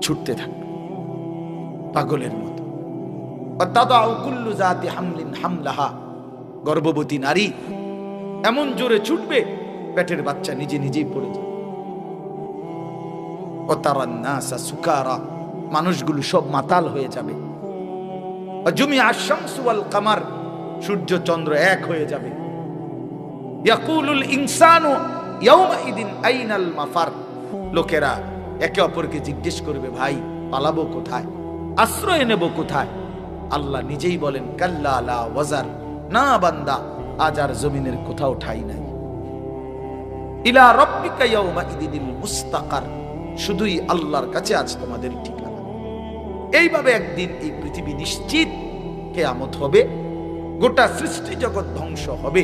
ছুটতে থাকবে পাগলের মতো। ওয়াতাদাউ কুল্লু যাতি হামলিন হামলাহা, গর্ভবতী নারী এমন জোরে ছুটবে পেটের বাচ্চা নিজে নিজেই পড়ে যাবে। ওয়াতারান নাসা সুকারা, মানুষগুলো সব মাতাল হয়ে যাবে। ওয়াজুমিআ আশ-শামসু ওয়াল কামার, সূর্য চন্দ্র এক হয়ে যাবে। ইয়াকুলুল ইনসানু ইয়াউমাইদিন আইনাল মাফার, লোকেরা একে অপরকে জিজ্ঞেস করবে, ভাই পালাবো কোথায়, আশ্রয় নেব কোথায়? আল্লাহ নিজেই বলেন, কাল্লা লা ওয়াজার, না বান্দা আজ আর জমিনের কোথাও ঠাই নাই। ইলা রাব্বিকা ইয়াউমাইদিনিল মুস্তাকার, শুধুই আল্লাহর কাছে আজ তোমাদের ঠিকানা। এইভাবে একদিন এই পৃথিবী নিশ্চিত কিয়ামত হবে, গোটা সৃষ্টি জগৎ ধ্বংস হবে।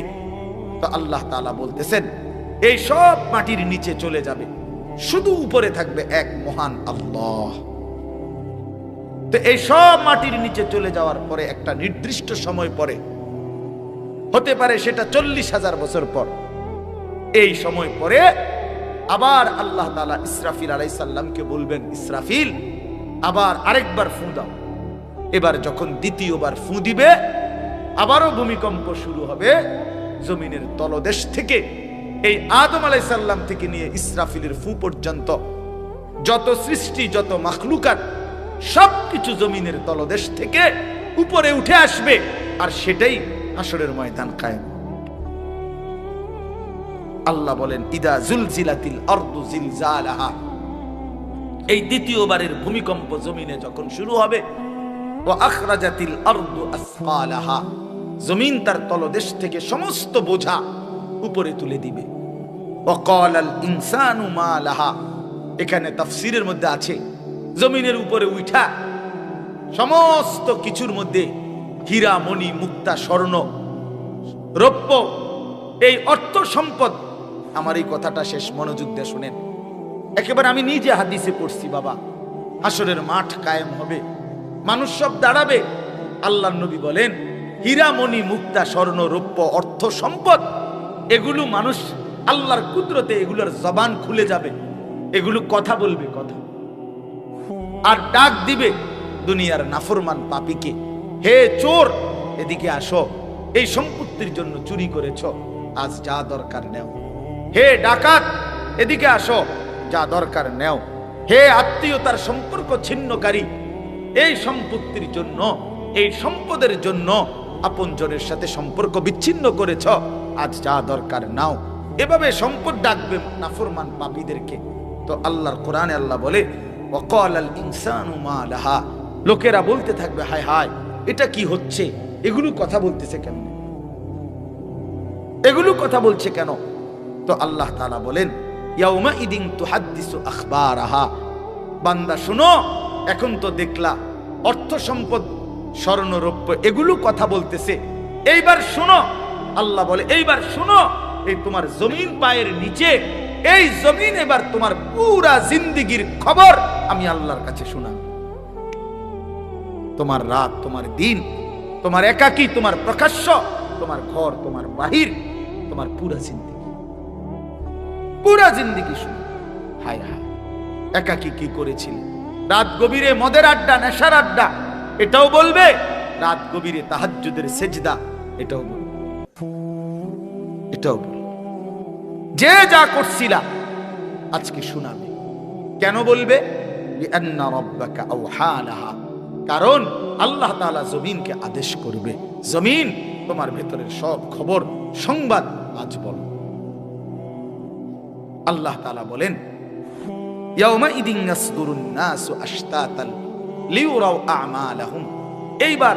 তো আল্লাহ তাআলা বলতেছেন এই সব মাটির নিচে চলে যাবে, শুধু উপরে থাকবে এক মহান আল্লাহ। তো এই সব মাটির নিচে চলে যাওয়ার পরে একটা নির্দিষ্ট সময় পরে, হতে পারে সেটা 40,000 বছর পর, এই সময় পরে আবার আল্লাহ তাআলা ইসরাফিল আলাইহিস সালামকে বলবেন, ইসরাফিল আবার আরেকবার ফু দাও। এবার যখন দ্বিতীয়বার ফু দিবে, আবারও ভূমিকম্প শুরু হবে। জমিনের তলদেশ থেকে, এই আদম আলাইহিস সালাম থেকে নিয়ে ইসরাফিলের ফু পর্যন্ত যত সৃষ্টি, যত মাখলুকাত, সবকিছু জমিনের তলদেশ থেকে উপরে উঠে আসবে, আর সেটাই হাসরের ময়দান কায়েম। আল্লাহ বলেন, ইদা জুলজিলাতিল আরদু জিলজালাহা, এই দ্বিতীয়বারের ভূমিকম্প জমিনে যখন শুরু হবে, ওয়া আখরাজাতিল আরদু আসকালাহা, জমিন তার তলদেশ থেকে সমস্ত বোঝা উপরে তুলে দিবে। ওয়া ক্বালাল ইনসানু মা লাহা, এখানে তাফসীরের মধ্যে আছে জমিনের উপরে উঠা সমস্ত কিছুর মধ্যে হীরা মণি মুক্তা স্বর্ণ রৌপ্য, এই অর্থ সম্পদ। আমার এই কথাটা শেষ মনোযোগ দিয়ে শুনেন, একেবারে আমি নিজে হাদিসে পড়ছি বাবা। হাসরের মাঠ কায়েম হবে, মানুষ সব দাঁড়াবে। আল্লাহর নবী বলেন, হীরা মণি মুক্তা স্বর্ণ রৌপ্য অর্থ সম্পদ, এগুলো মানুষ আল্লাহর কুদরতে এগুলোর জবান খুলে যাবে, এগুলো কথা বলবে, কথা আর ডাক দিবে দুনিয়ার নাফরমান পাপীকে, হে চোর এদিকে আসো, এই সম্পত্তির জন্য চুরি করেছ, আজ যা দরকার নেও। হে ডাকাত এদিকে আসো, যা দরকার নেও। হে আত্মীয়তার সম্পর্ক ছিন্নকারী, এই সম্পত্তির জন্য, এই সম্পদের জন্য আপনজনের সাথে সম্পর্ক বিচ্ছিন্ন করেছ, আজ যা দরকার নাও। এভাবে সম্পদ ডাকবে নাফরমান পাপীদেরকে। তো আল্লাহর কোরআনে আল্লাহ বলে, ওয়াকালাল ইনসানু মা লাহা, লোকেরা বলতে থাকবে, হায় হায় এটা কি হচ্ছে, এগুলো কথা বলতেছে কেন, এগুলো কথা বলছে কেন? তো আল্লাহ তাআলা বলেন, ইয়াউমা ইদিন তুহাদ্দিসু আখবারাহা, বান্দা শুনো, এখন তো দেখলা অর্থ সম্পদ স্বর্ণ রৌপ্য এগুলো কথা বলতেছে, এইবার শুনো। আল্লাহ বলে, এইবার শুনো, এই তোমার জমিন পায়ের নিচে, এই জমিন এবার তোমার পুরা জিন্দেগীর খবর আমি আল্লাহর কাছে শোনা। তোমার রাত, তোমার দিন, তোমার একাকী, তোমার প্রকাশ্য, তোমার ঘর, তোমার বাহির, তোমার পুরা জিন্দেগী, পুরা জিন্দেগী শুনো। হায় হায়, একাকী কি করেছিলে, রাত গভীরে মদের আড্ডা, নেশার আড্ডা, এটাও বলবে। রাত গভীরে তাহাজ্জুদের সেজদা, এটাও বলবে, এটাও বলবে। যে যা করছিলা আজকে শোনাবে। কেন বলবে? লিআন্না রাব্বাকা আওহা লাহা, কারণ আল্লাহ তাআলা জমিনকে আদেশ করবে, জমিন তোমার ভেতরের সব খবর সংবাদ আজ বলো। আল্লাহ তাআলা বলেন, ইয়াউমাইদিন ইয়াসদুরুন নাসু আশতাতান লিউরাউ আমালাহুম। এইবার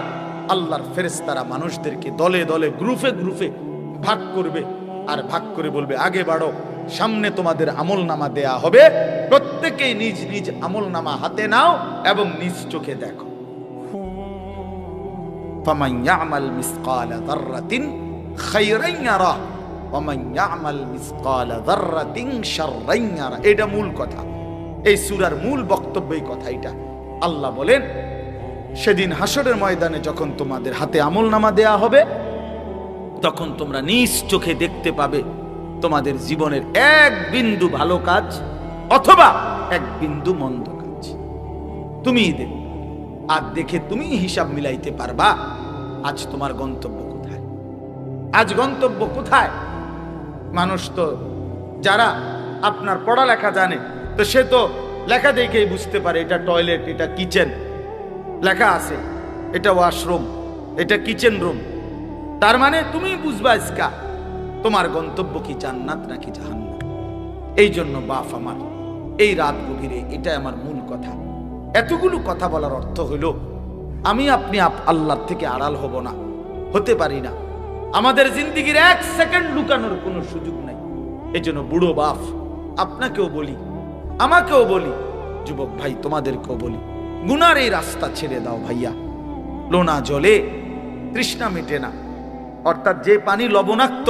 আল্লাহর ফেরেশতারা মানুষদেরকে দলে দলে গ্রুপে গ্রুপে ভাগ করবে, আর ভাগ করে বলবে, আগে বাড়ো, সামনে তোমাদের আমলনামা দেয়া হবে, প্রত্যেকেই নিজ নিজ আমলনামা হাতে নাও এবং নিজ চোখে দেখো। ফামান ইয়ামাল মিসকালা যাররাতিন খায়রান ইয়ারা ওয়া মান ইয়ামাল মিসকালা যাররাতিন শাররান ইয়ারা। এটা মূল কথা, এই সূরার মূল বক্তব্য এই কথা। এটা আল্লাহ বলেন, সেদিন হাসরের ময়দানে যখন তোমাদের হাতে আমলনামা দেয়া হবে, তখন তোমরা নিজ চোখে দেখতে পাবে তোমাদের জীবনের এক বিন্দু ভালো কাজ অথবা এক বিন্দু মন্দ কাজ তুমিই দেখবে। আর দেখে তুমি হিসাব মিলাইতে পারবা আজ তোমার গন্তব্য কোথায়, আজ গন্তব্য কোথায়। মানুষ তো যারা আপনার পড়ালেখা জানে, তো সে তো লেখা দেখেই বুঝতে পারে এটা টয়লেট, এটা কিচেন, লেখা আছে এটা ওয়াশরুম, এটা কিচেন রুম। তার মানে তুমি বুঝবা আজকা তোমার গন্তব্য কি জান্নাত নাকি জাহান্নাম। এই জন্য বাপ আমার, এই রাত গভীরে এটা আমার মূল কথা। এতগুলো কথা বলার অর্থ হইল, আমি আপনি আল্লাহর থেকে আড়াল হব না, হতে পারি না। আমাদের জিন্দেগির এক সেকেন্ড লুকানোর কোনো সুযোগ নাই। এই জন্য বুড়ো বাপ আপনাকেও বলি, আমাকেও বলি, যুবক ভাই তোমাদেরকেও বলি, গুনার এই রাস্তা ছেড়ে দাও ভাইয়া। লোনা জলে তৃষ্ণা মেটে না, অর্থাৎ যে পানি লবণাক্ত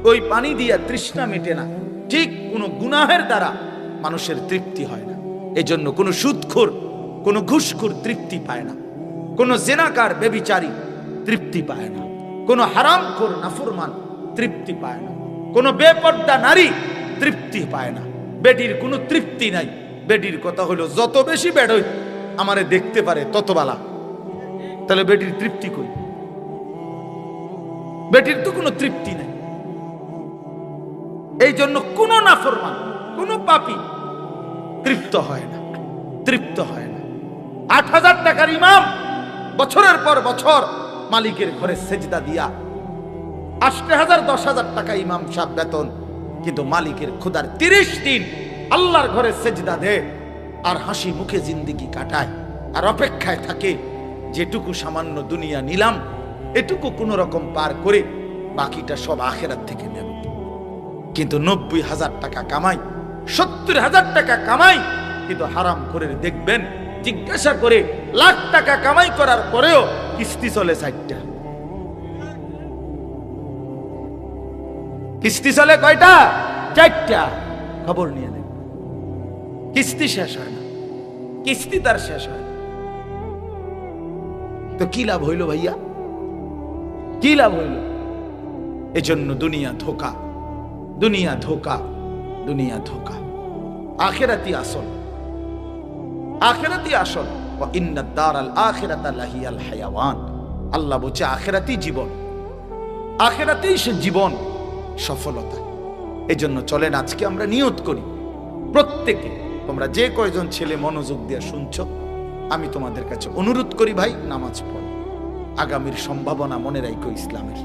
ওই পানি দিয়া তৃষ্ণা মেটে না, ঠিক কোনো গুনাহের দ্বারা মানুষের তৃপ্তি হয় না। এই জন্য কোনো সুদখোর, কোনো ঘুষখোর তৃপ্তি পায় না, কোনো জেনাকার বেবিচারী তৃপ্তি পায় না, কোনো হারামখোর নাফরমান তৃপ্তি পায় না, কোনো বেপর্দা নারী তৃপ্তি পায় না। বেটির কোনো তৃপ্তি নাই। বেটির কথা হলো, যত বেশি বেড়ই আমারে দেখতে পারে তত বালা। তাহলে বেটির তৃপ্তি কই? বেটির তো কোনো তৃপ্তি নাই। এই জন্য কোন নাফরমান, কোন পাপী তৃপ্ত হয় না, তৃপ্ত হয় না। ৮,০০০ টাকার ইমাম বছরের পর বছর মালিকের ঘরে সেজদা দিয়া, ৮,০০০ ১০,০০০ টাকা ইমাম সাহেব বেতন, কিন্তু মালিকের খোদার ৩০ দিন আল্লাহর ঘরে সেজদা দে আর হাসি মুখে জিন্দেগি কাটায়, আর অপেক্ষায় থাকে যেটুকু সামান্য দুনিয়া নিলাম এটুকু কোন রকম পার করে বাকিটা সব আখিরাত থেকে নেব। কিন্তু ৯০,০০০ টাকা কামাই, ৭০,০০০ টাকা কামাই, কিন্তু হারাম করে দেখবেন, জিজ্ঞাসা করে লাখ টাকা কামাই করার পরেও কিস্তি চলে ৪টা। কিস্তি চলে কয়টা? ৪টা। খবর নিয়ে নেন, কিস্তি শেষ হয় না, কিস্তি তার শেষ হয় না। তো কি লাভ হইল ভাইয়া, কি লাভ হইল? এজন্য দুনিয়া ধোকা, দুনিয়া ধোকা, দুনিয়া ধোকা। আখিরাতি আসল, আখিরাতি আসল। ওয়া ইন্নাদ দারাল আখিরাতা লাহিয়াল হায়াওয়ান। আল্লাহ বলছে আখিরাতি জীবন, আখিরাতেই সে জীবন, সফলতা। এজন্য চলেন আজকে আমরা নিয়ত করি, প্রত্যেকে, তোমরা যে কয়জন ছেলে মনোযোগ দিয়ে শুনছো, আমি তোমাদের কাছে অনুরোধ করি ভাই, নামাজ পড়ো। আগামীর সম্ভাবনা মনে রাখো ইসলামের।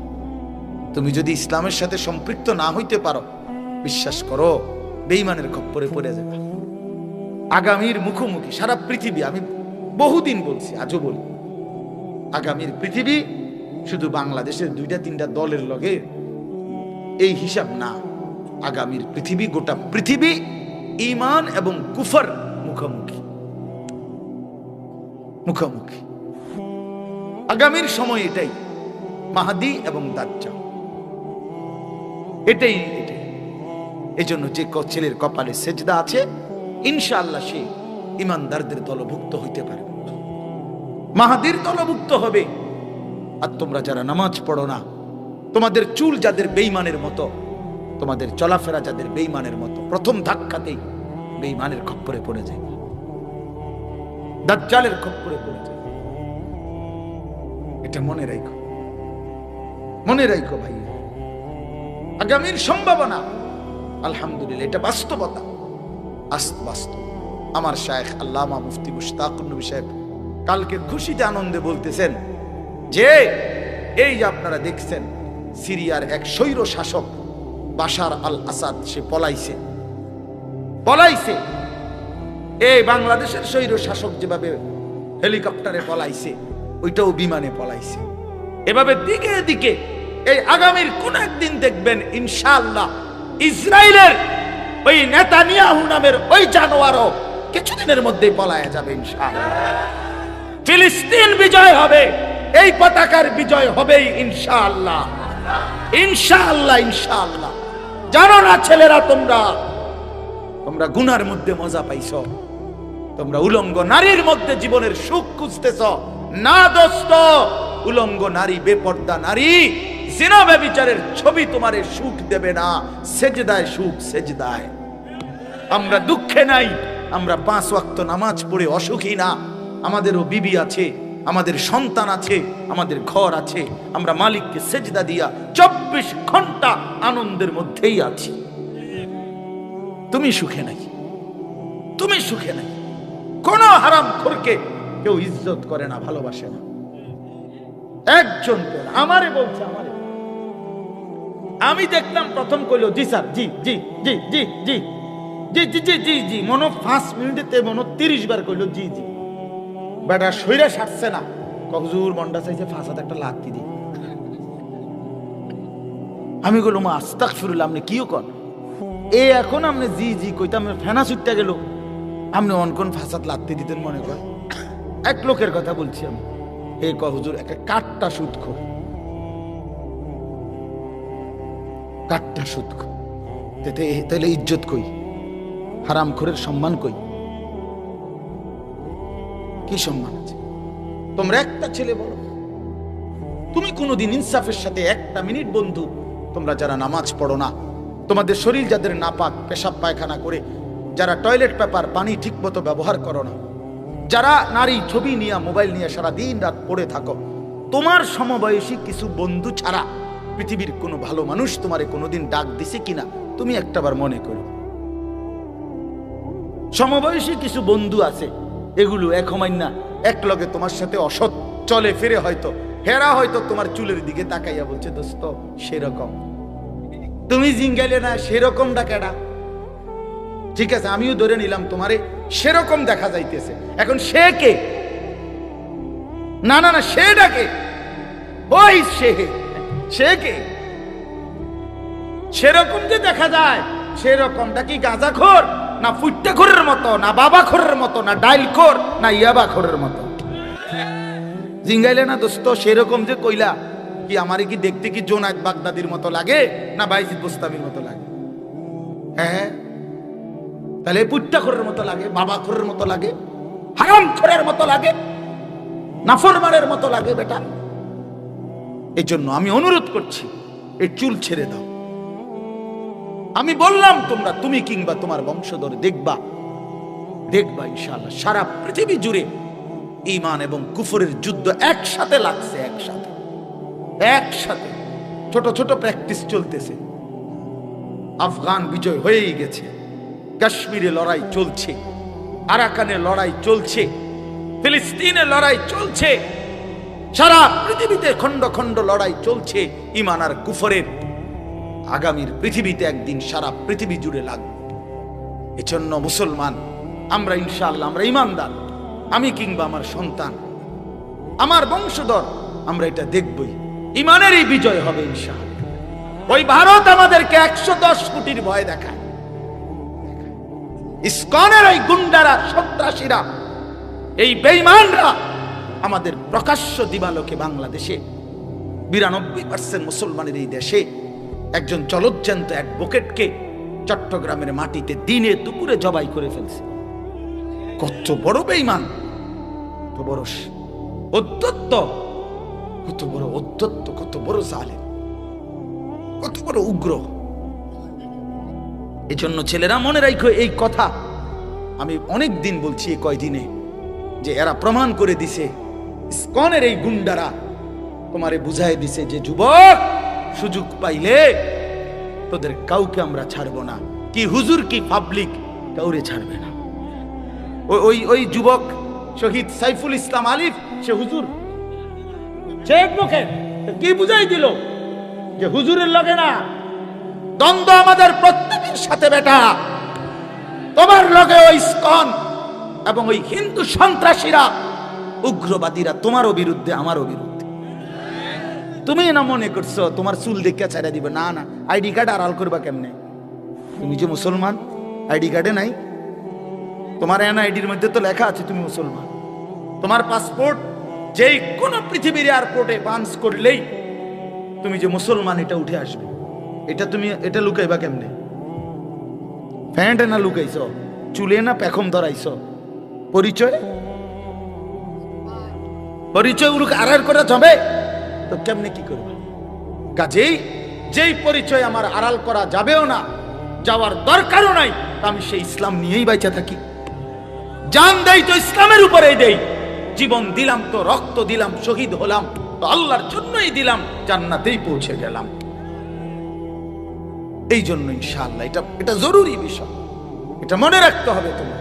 তুমি যদি ইসলামের সাথে সম্পৃক্ত না হইতে পারো, বিশ্বাস করো বেঈমানের খপ্পরে পড়ে যাবে। আগামীর মুখোমুখি সারা পৃথিবী, আমি বহুদিন বলছি, আজও বলি, আগামীর পৃথিবী শুধু বাংলাদেশের ২-৩টা দলের লগে এই হিসাব না। আগামীর পৃথিবী, গোটা পৃথিবী ঈমান এবং কুফর মুখোমুখি, মুখোমুখি। আগামীর সময় এটাই, মাহদী এবং দাজ্জাল, এটাই এটাই। এই জন্য যে ছেলের কপালে সেজদা আছে, ইনশাআল্লাহ সে ইমানদারদের দলভুক্ত হইতে পারবে, মাহদীর দলভুক্ত হবে। আর তোমরা যারা নামাজ পড়ো না, তোমাদের চুল যাদের বেঈমানের মতো, তোমাদের চলাফেরা যাদের বেঈমানের মতো, প্রথম ধাক্কাতেই বেঈমানের খপ্পরে পড়ে যায়, দাজ্জালের খপ্পরে পড়ে যায়। এটা মনে রাখো, মনে রাখো ভাই। আগামীর সম্ভাবনা আলহামদুলিল্লাহ, এটা বাস্তবতা, বাস্তব। আমার শায়েখ আল্লামা মুফতি মুশতাকুর নবী সাহেব কালকে খুশিতে আনন্দে বলতেছেন যে এই যে আপনারা দেখছেন সিরিয়ার এক স্বৈর শাসক বাশার আল আসাদ সে পলাইছে। এই বাংলাদেশের স্বৈর শাসক যেভাবে হেলিকপ্টারে পলাইছে, ওইটাও বিমানে পলাইছে। এভাবে দিকে দিকে এই আগামীর কোন একদিন দেখবেন ইনশাআল্লাহ ইসরায়েলের ওই নেতানিয়াহু নামের ওই জানোয়ারও কিছুদিনের মধ্যেই পলায়া যাবে ইনশাআল্লাহ। ফিলিস্তিন বিজয় হবে, এই পতাকার বিজয় হবেই ইনশাআল্লাহ, ইনশাআল্লাহ, ইনশাআল্লাহ। জানো না ছেলেরা, তোমরা গুনার মধ্যে মজা পাইছ, তোমরা উলঙ্গ নারীর মধ্যে জীবনের সুখ খুঁজতেছ না দোস্ত। উলঙ্গ নারী, বেপর্দা নারী, জিনা ব্যভিচারের ছবি তোমারে সুখ দেবে না। সেজদায় সুখ, সেজদায়। আমরা দুঃখে নাই, আমরা 5 ওয়াক্ত নামাজ পড়ে অসুখী না। আমাদেরও বিবি আছে, আমাদের সন্তান আছে, আমাদের ঘর আছে। আমরা মালিককে সেজদা দিয়া 24 ঘন্টা আনন্দের মধ্যেই আছি। তুমি সুখে নাই, তুমি সুখে নাই। কোন হারামখোরকে কেউ ইজ্জত করে না, ভালোবাসে না। একজন আমারে বলছে, আমি দেখলাম প্রথম কইলো জি স্যার, জি জি জি জি জি জি জি জি জি জি, মনে 5 মিনিটে মনে 30 বার কইলো জি জি। বেটা শরীরে সারছে না, কক্সুর মন্ডা চাইছে ফাঁসাতে একটা লাথি দি। আমি কইলাম আস্তাগফিরুল্লাহ, আপনি কিও কন এখন আপনি জি জি কইতাম ফেনা ছুটতে গেল, আপনি অনকন ফাঁসাত লাথি দিতেন মনে করেন। এক লোকের কথা বলছি আমি, এই হুজুর একটা কাঠটা সুদ খো, কাঠটা সুদ খো, তাহলে ইজ্জত কই, হারামখোরের সম্মান কই, কি সম্মান আছে? তোমরা একটা ছেলে বলো, তুমি কোনোদিন ইনসাফের সাথে একটা মিনিট বন্ধু, তোমরা যারা নামাজ পড়ো না, তোমাদের শরীর যাদের নাপাক, পেশাব পায়খানা করে, যারা টয়লেট পেপার পানি ঠিক মতো ব্যবহার করো না, যারা নারী ছবি নিয়ে মোবাইল নিয়ে সারা দিন রাত পড়ে থাকো, তোমার সমবয়সী কিছু বন্ধু ছাড়া পৃথিবীর কোনো ভালো মানুষ তোমারে কোনোদিন ডাক দিছে কিনা তুমি একটাবার মনে করো। সমবয়সী কিছু বন্ধু আছে, এগুলো এক না এক লগে তোমার সাথে অসৎ চলে ফিরে, হয়তো হেরা হয়তো তোমার চুলের দিকে তাকাইয়া বলছে দোস্ত সেরকম, তুমি জিঙ্গাইলে না সেরকম ডাকেডা। ঠিক আছে, আমিও ধরে নিলাম তোমারে সেরকম দেখা যাইতেছে। এখন সে কে? না না না, সে ডাকে, ওই সে কে? সেরকম যে দেখা যায়, সেরকমটা কি গাঁজাখোর না ফুট্টাখোরের মতো, না বাবাখোরের মতো, না ডাইলখোর, না ইয়াবাখোরের মতো? জিঙ্গাইলে না দোস্ত সেরকম যে কইলা, কি আমারে কি দেখতে কি জোনায়েদ বাগদাদির মতো লাগে না বাইজিদ বুস্তামির মতো লাগে? হ্যাঁ, তাহলে পুট্টাখোরের মতো লাগে, বাবাখোরের মতো লাগে, হারামখোরের মতো লাগে, নাফরমানের মতো লাগে বেটা। এই জন্য আমি অনুরোধ করছি, এই চুল ছেড়ে দাও। আমি বললাম তুমি কিংবা তোমার বংশধর দেখবা ইনশাআল্লাহ সারা পৃথিবী জুড়ে ঈমান এবং কুফরের যুদ্ধ একসাথে লাগছে, একসাথে ছোট ছোট প্র্যাকটিস চলতেছে। আফগান বিজয় হয়েই গেছে, কাশ্মীরে লড়াই চলছে, আরাকানে লড়াই চলছে, ফিলিস্তিনে লড়াই চলছে, সারা পৃথিবীতে খন্ড খন্ড লড়াই চলছে ঈমান আর কুফরের। আগামীর পৃথিবীতে একদিন সারা পৃথিবী জুড়ে লাগবে। এজন্য মুসলমান আমরা ইনশাআল্লাহ, আমরা ঈমানদার, আমি কিংবা আমার সন্তান, আমার বংশধর, আমরা এটা দেখবই, ঈমানেরই বিজয় হবে ইনশাআল্লাহ। ওই ভারত আমাদেরকে 110 কোটির ভয় দেখায়, ইসকনের ওই গুন্ডারা, সন্ত্রাসীরা, এই বেঈমানরা আমাদের প্রকাশ্য দিবালোকে বাংলাদেশে 92% মুসলমানের এই দেশে একজন চলজ্জান্ত অ্যাডভোকেটকে চট্টগ্রামের মাটিতে দিনে দুপুরে জবাই করে ফেলছে। কত বড় বেঈমান, কত বড় অধ্যত্ত, কত বড় অধ্যত্ত, কত বড় জালেম, কত বড় উগ্র। এজন্য ছেলেরা মনে রাখো এই কথা, আমি অনেক দিন বলছি, এই কয়দিনে যে এরা প্রমাণ করে দিছে, ইসকনের এই গুন্ডারা তোমারে বুঝাই দিছে যে যুবক, সুযোগ পাইলে তোদের কাউকে আমরা ছাড়বো না, কি হুজুর কি পাবলিক কাউরে ছাড়বে না। ওই যুবক শহীদ সাইফুল ইসলাম আলিফ সে হুজুর, সে অ্যাডভোকেট। কি বুঝাই দিল যে হুজুরের লগে না দ্বন্দ্ব আমাদের প্রত্যেকের সাথে বেটা। তোমার লগে ওই ইসকন এবং ওই হিন্দু সন্ত্রাসীরা, উগ্রবাদীরা তোমারও বিরুদ্ধে, আমারও বিরুদ্ধে। তুমি না মনে করছো তোমার চুল দেখে ছেড়ে দিবে? না না, আইডি কার্ড আড়াল করবা কেমনে? তুমি যে মুসলমান, আইডি কার্ডে নাই, তোমার এনআইডির মধ্যে তো লেখা আছে তুমি মুসলমান। তোমার পাসপোর্ট যেই কোন পৃথিবীর এয়ারপোর্টে পাঞ্চ করলেই তুমি যে মুসলমান এটা উঠে আসবে। এটা লুকাইবা কেমনে? প্যান্টে না লুকাইছ, চুলে না পেখম ধরাইছ, পরিচয় আড়াল করা যাবে তো কেমনে কি করবে? কাজেই যেই পরিচয় আমার আড়াল করা যাবেও না, যাওয়ার দরকারও নাই, আমি সেই ইসলাম নিয়েই বাইচা থাকি। জান দেই তো ইসলামের উপরেই দেই, জীবন দিলাম তো রক্ত দিলাম, শহীদ হলাম তো আল্লাহর জন্যই দিলাম, জান্নাতেই পৌঁছে গেলাম। এই জন্য ইনশাআল্লাহ এটা জরুরি বিষয়, এটা মনে রাখতে হবে, তোমার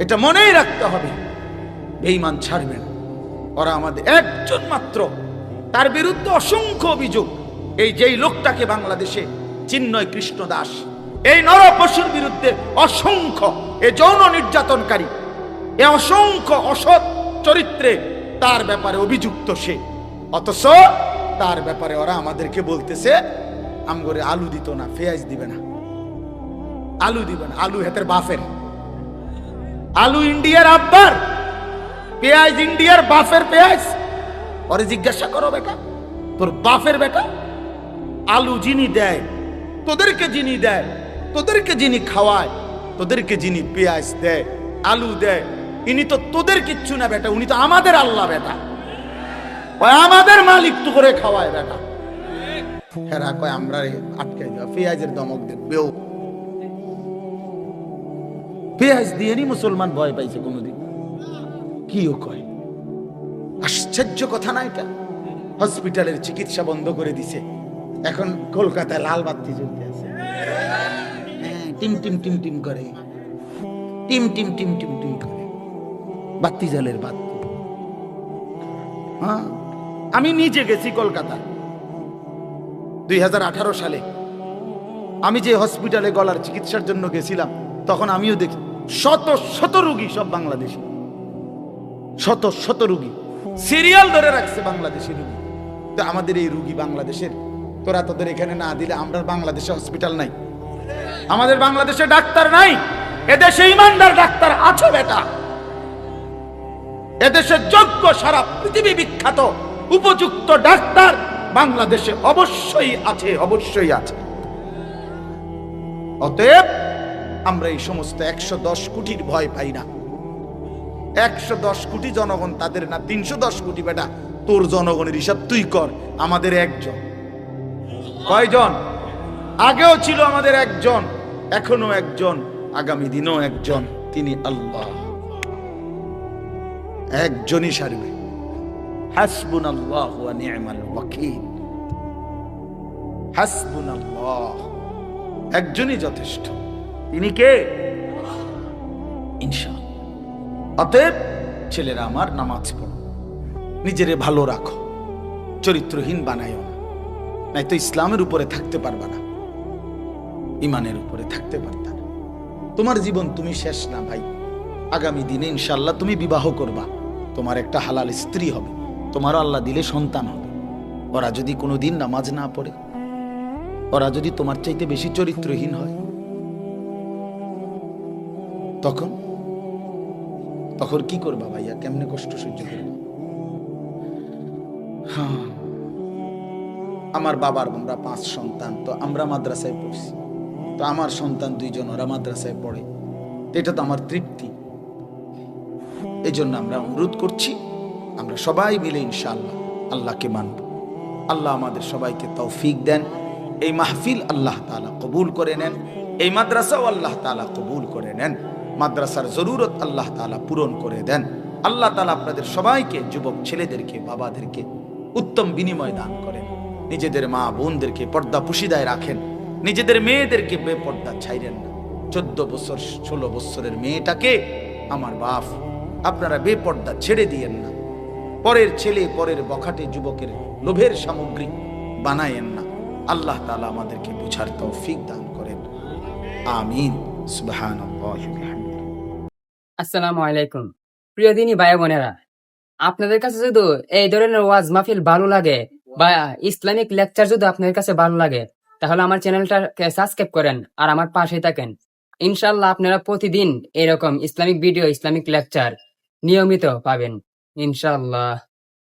এটা মনেই রাখতে হবে। বেঈমান ছাড়বে না, ওরা আমাদের একজন মাত্র, তার বিরুদ্ধে অসংখ্য অভিযোগ। এই যেই লোকটাকে বাংলাদেশে চিন্ময় কৃষ্ণ দাস, এই নরপশুর বিরুদ্ধে অসংখ্য, এ যৌন নির্যাতনকারী, এ অসংখ্য অসৎ চরিত্রে তার ব্যাপারে অভিযুক্ত সে, অথচ তার ব্যাপারে ওরা আমাদেরকে বলতেছে আমগরে আলু দিত না, পেঁয়াজ দিবে না, আলু দিবে না। আলু হেতের বাফের, আলু ইন্ডিয়ার আব্বার, পেঁয়াজ ইন্ডিয়ার বাফের পেঁয়াজ। ওরে জিজ্ঞাসা করো বেটা, তোর বাফের বেটা আলু যিনি দেয়, তোদেরকে যিনি দেয়, তোদেরকে যিনি খাওয়ায়, তোদেরকে যিনি পেঁয়াজ দেয়, আলু দেয়, ইনি তো তোদের কিচ্ছু না বেটা, উনি তো আমাদের আল্লাহ বেটা, ওই আমাদের মালিক তো করে খাওয়ায় বেটা। হেরা কয় আমরা আটকাই দেওয়া, পেঁয়াজের দমক দেবেও। পেঁয়াজ দিয়ে নি মুসলমান ভয় পাইছে কোনদিন? কিও কয়, আশ্চর্য কথা না এটা? হসপিটালের চিকিৎসা বন্ধ করে দিছে, এখন কলকাতায় লাল বাতি জ্বলতে আছে, টিম টিম টিম টিম করে, team team team team team করে, বাতি জ্বলের বাতি। হ্যাঁ, আমি নিজে গেছি কলকাতা 2018 সালে। আমি যে হসপিটালে গলার চিকিৎসার জন্য গেছিলাম, তখন আমিও দেখি শত শত রোগী, সব বাংলাদেশি, শত শত রোগী সিরিয়াল ধরে রাখছে বাংলাদেশি রোগী। তো আমাদের এই রোগী বাংলাদেশের, তোরা তোদের এখানে না দিলে আমরা বাংলাদেশে হসপিটাল নাই, আমাদের বাংলাদেশে ডাক্তার নাই। এদেশে ইমানদার ডাক্তার আছে বেটা, এদেশে যোগ্য, সারা পৃথিবী বিখ্যাত উপযুক্ত ডাক্তার বাংলাদেশে অবশ্যই আছে, অবশ্যই আছে। অতএব আমরা এই সমস্ত 110 কোটির ভয় পাই না। 110 কোটি জনগণ তাদের না, 310 কোটি বেটা। তোর জনগণের হিসাব তুই কর, আমাদের একজন। কয়জন? আগেও ছিল আমাদের একজন, এখনো একজন, আগামী দিনও একজন, তিনি আল্লাহ। একজনই সারবে। হাসবুনাল্লাহু ওয়া নি'মাল ওয়াকিল। হাসবুনাল্লাহ, একজনই যথেষ্ট। তিনি কে? ইনশাআল্লাহ। অতএব ছেলেরা আমার, নামাজ পড়ো, নিজেরে ভালো রাখো, চরিত্রহীন বানাইও না, নাই তো ইসলামের উপরে থাকতে পারবা না, ইমানের উপরে থাকতে পারতা না। তোমার জীবন তুমি শেষ না ভাই। আগামী দিনে ইনশাআল্লাহ তুমি বিবাহ করবা, তোমার একটা হালাল স্ত্রী হবে, তোমারও আল্লাহ দিলে সন্তান হবে। ওরা যদি কোনোদিন নামাজ না পড়ে, ওরা যদি তোমার চাইতে বেশি চরিত্রহীন হয়, তখন তখন কি করবা ভাইয়া? কেমনে কষ্ট সহ্য করবা? হ্যাঁ, আমার বাবার আমরা 5 সন্তান, তো আমরা মাদ্রাসায় পড়ছি, তো আমার সন্তান 2 জন, ওরা মাদ্রাসায় পড়ে, এটা তো আমার তৃপ্তি। এই জন্য আমরা অনুরোধ করছি, আমরা সবাই মিলে ইনশাআল্লাহ আল্লাহকে মানব। আল্লাহ আমাদের সবাইকে তৌফিক দেন। এই মাহফিল আল্লাহ তাআলা কবুল করে নেন, এই মাদ্রাসাও আল্লাহ তাআলা কবুল করে নেন, মাদ্রাসার জরুরত আল্লাহ তাআলা পূরণ করে দেন। আল্লাহ তাআলা আপনাদের সবাইকে, যুবক ছেলেদেরকে, বাবাদেরকে উত্তম বিনিময় দান করেন। নিজেদের মা বোনদেরকে পর্দা পুশিদায় রাখেন, নিজেদের মেয়েদেরকে বেপর্দা ছাইরেন না। 14 বছর 16 বছরের মেয়েটাকে আমার বাপ আপনারা বেপর্দা ছেড়ে দিয়েন না, পরের ছেলে পরের বখাটে যুবকের লোভের সামগ্রী বানায়েন না। আল্লাহ তাআলা আমাদেরকে বুঝার তৌফিক দান করেন। আমিন। সুবহানাল্লাহি ওয়া বিহামদিহি। আসসালামু আলাইকুম। প্রিয় দিনী ভাই বোনেরা, আপনাদের কাছে যদি এই ধরনের ওয়াজ মাহফিল ভালো লাগে বা ইসলামিক লেকচার যদি আপনাদের কাছে ভালো লাগে, তাহলে আমার চ্যানেলটাকে সাবস্ক্রাইব করেন আর আমার পাশে থাকেন। ইনশাআল্লাহ আপনারা প্রতিদিন এরকম ইসলামিক ভিডিও, ইসলামিক লেকচার নিয়মিত পাবেন ইনশাআল্লাহ।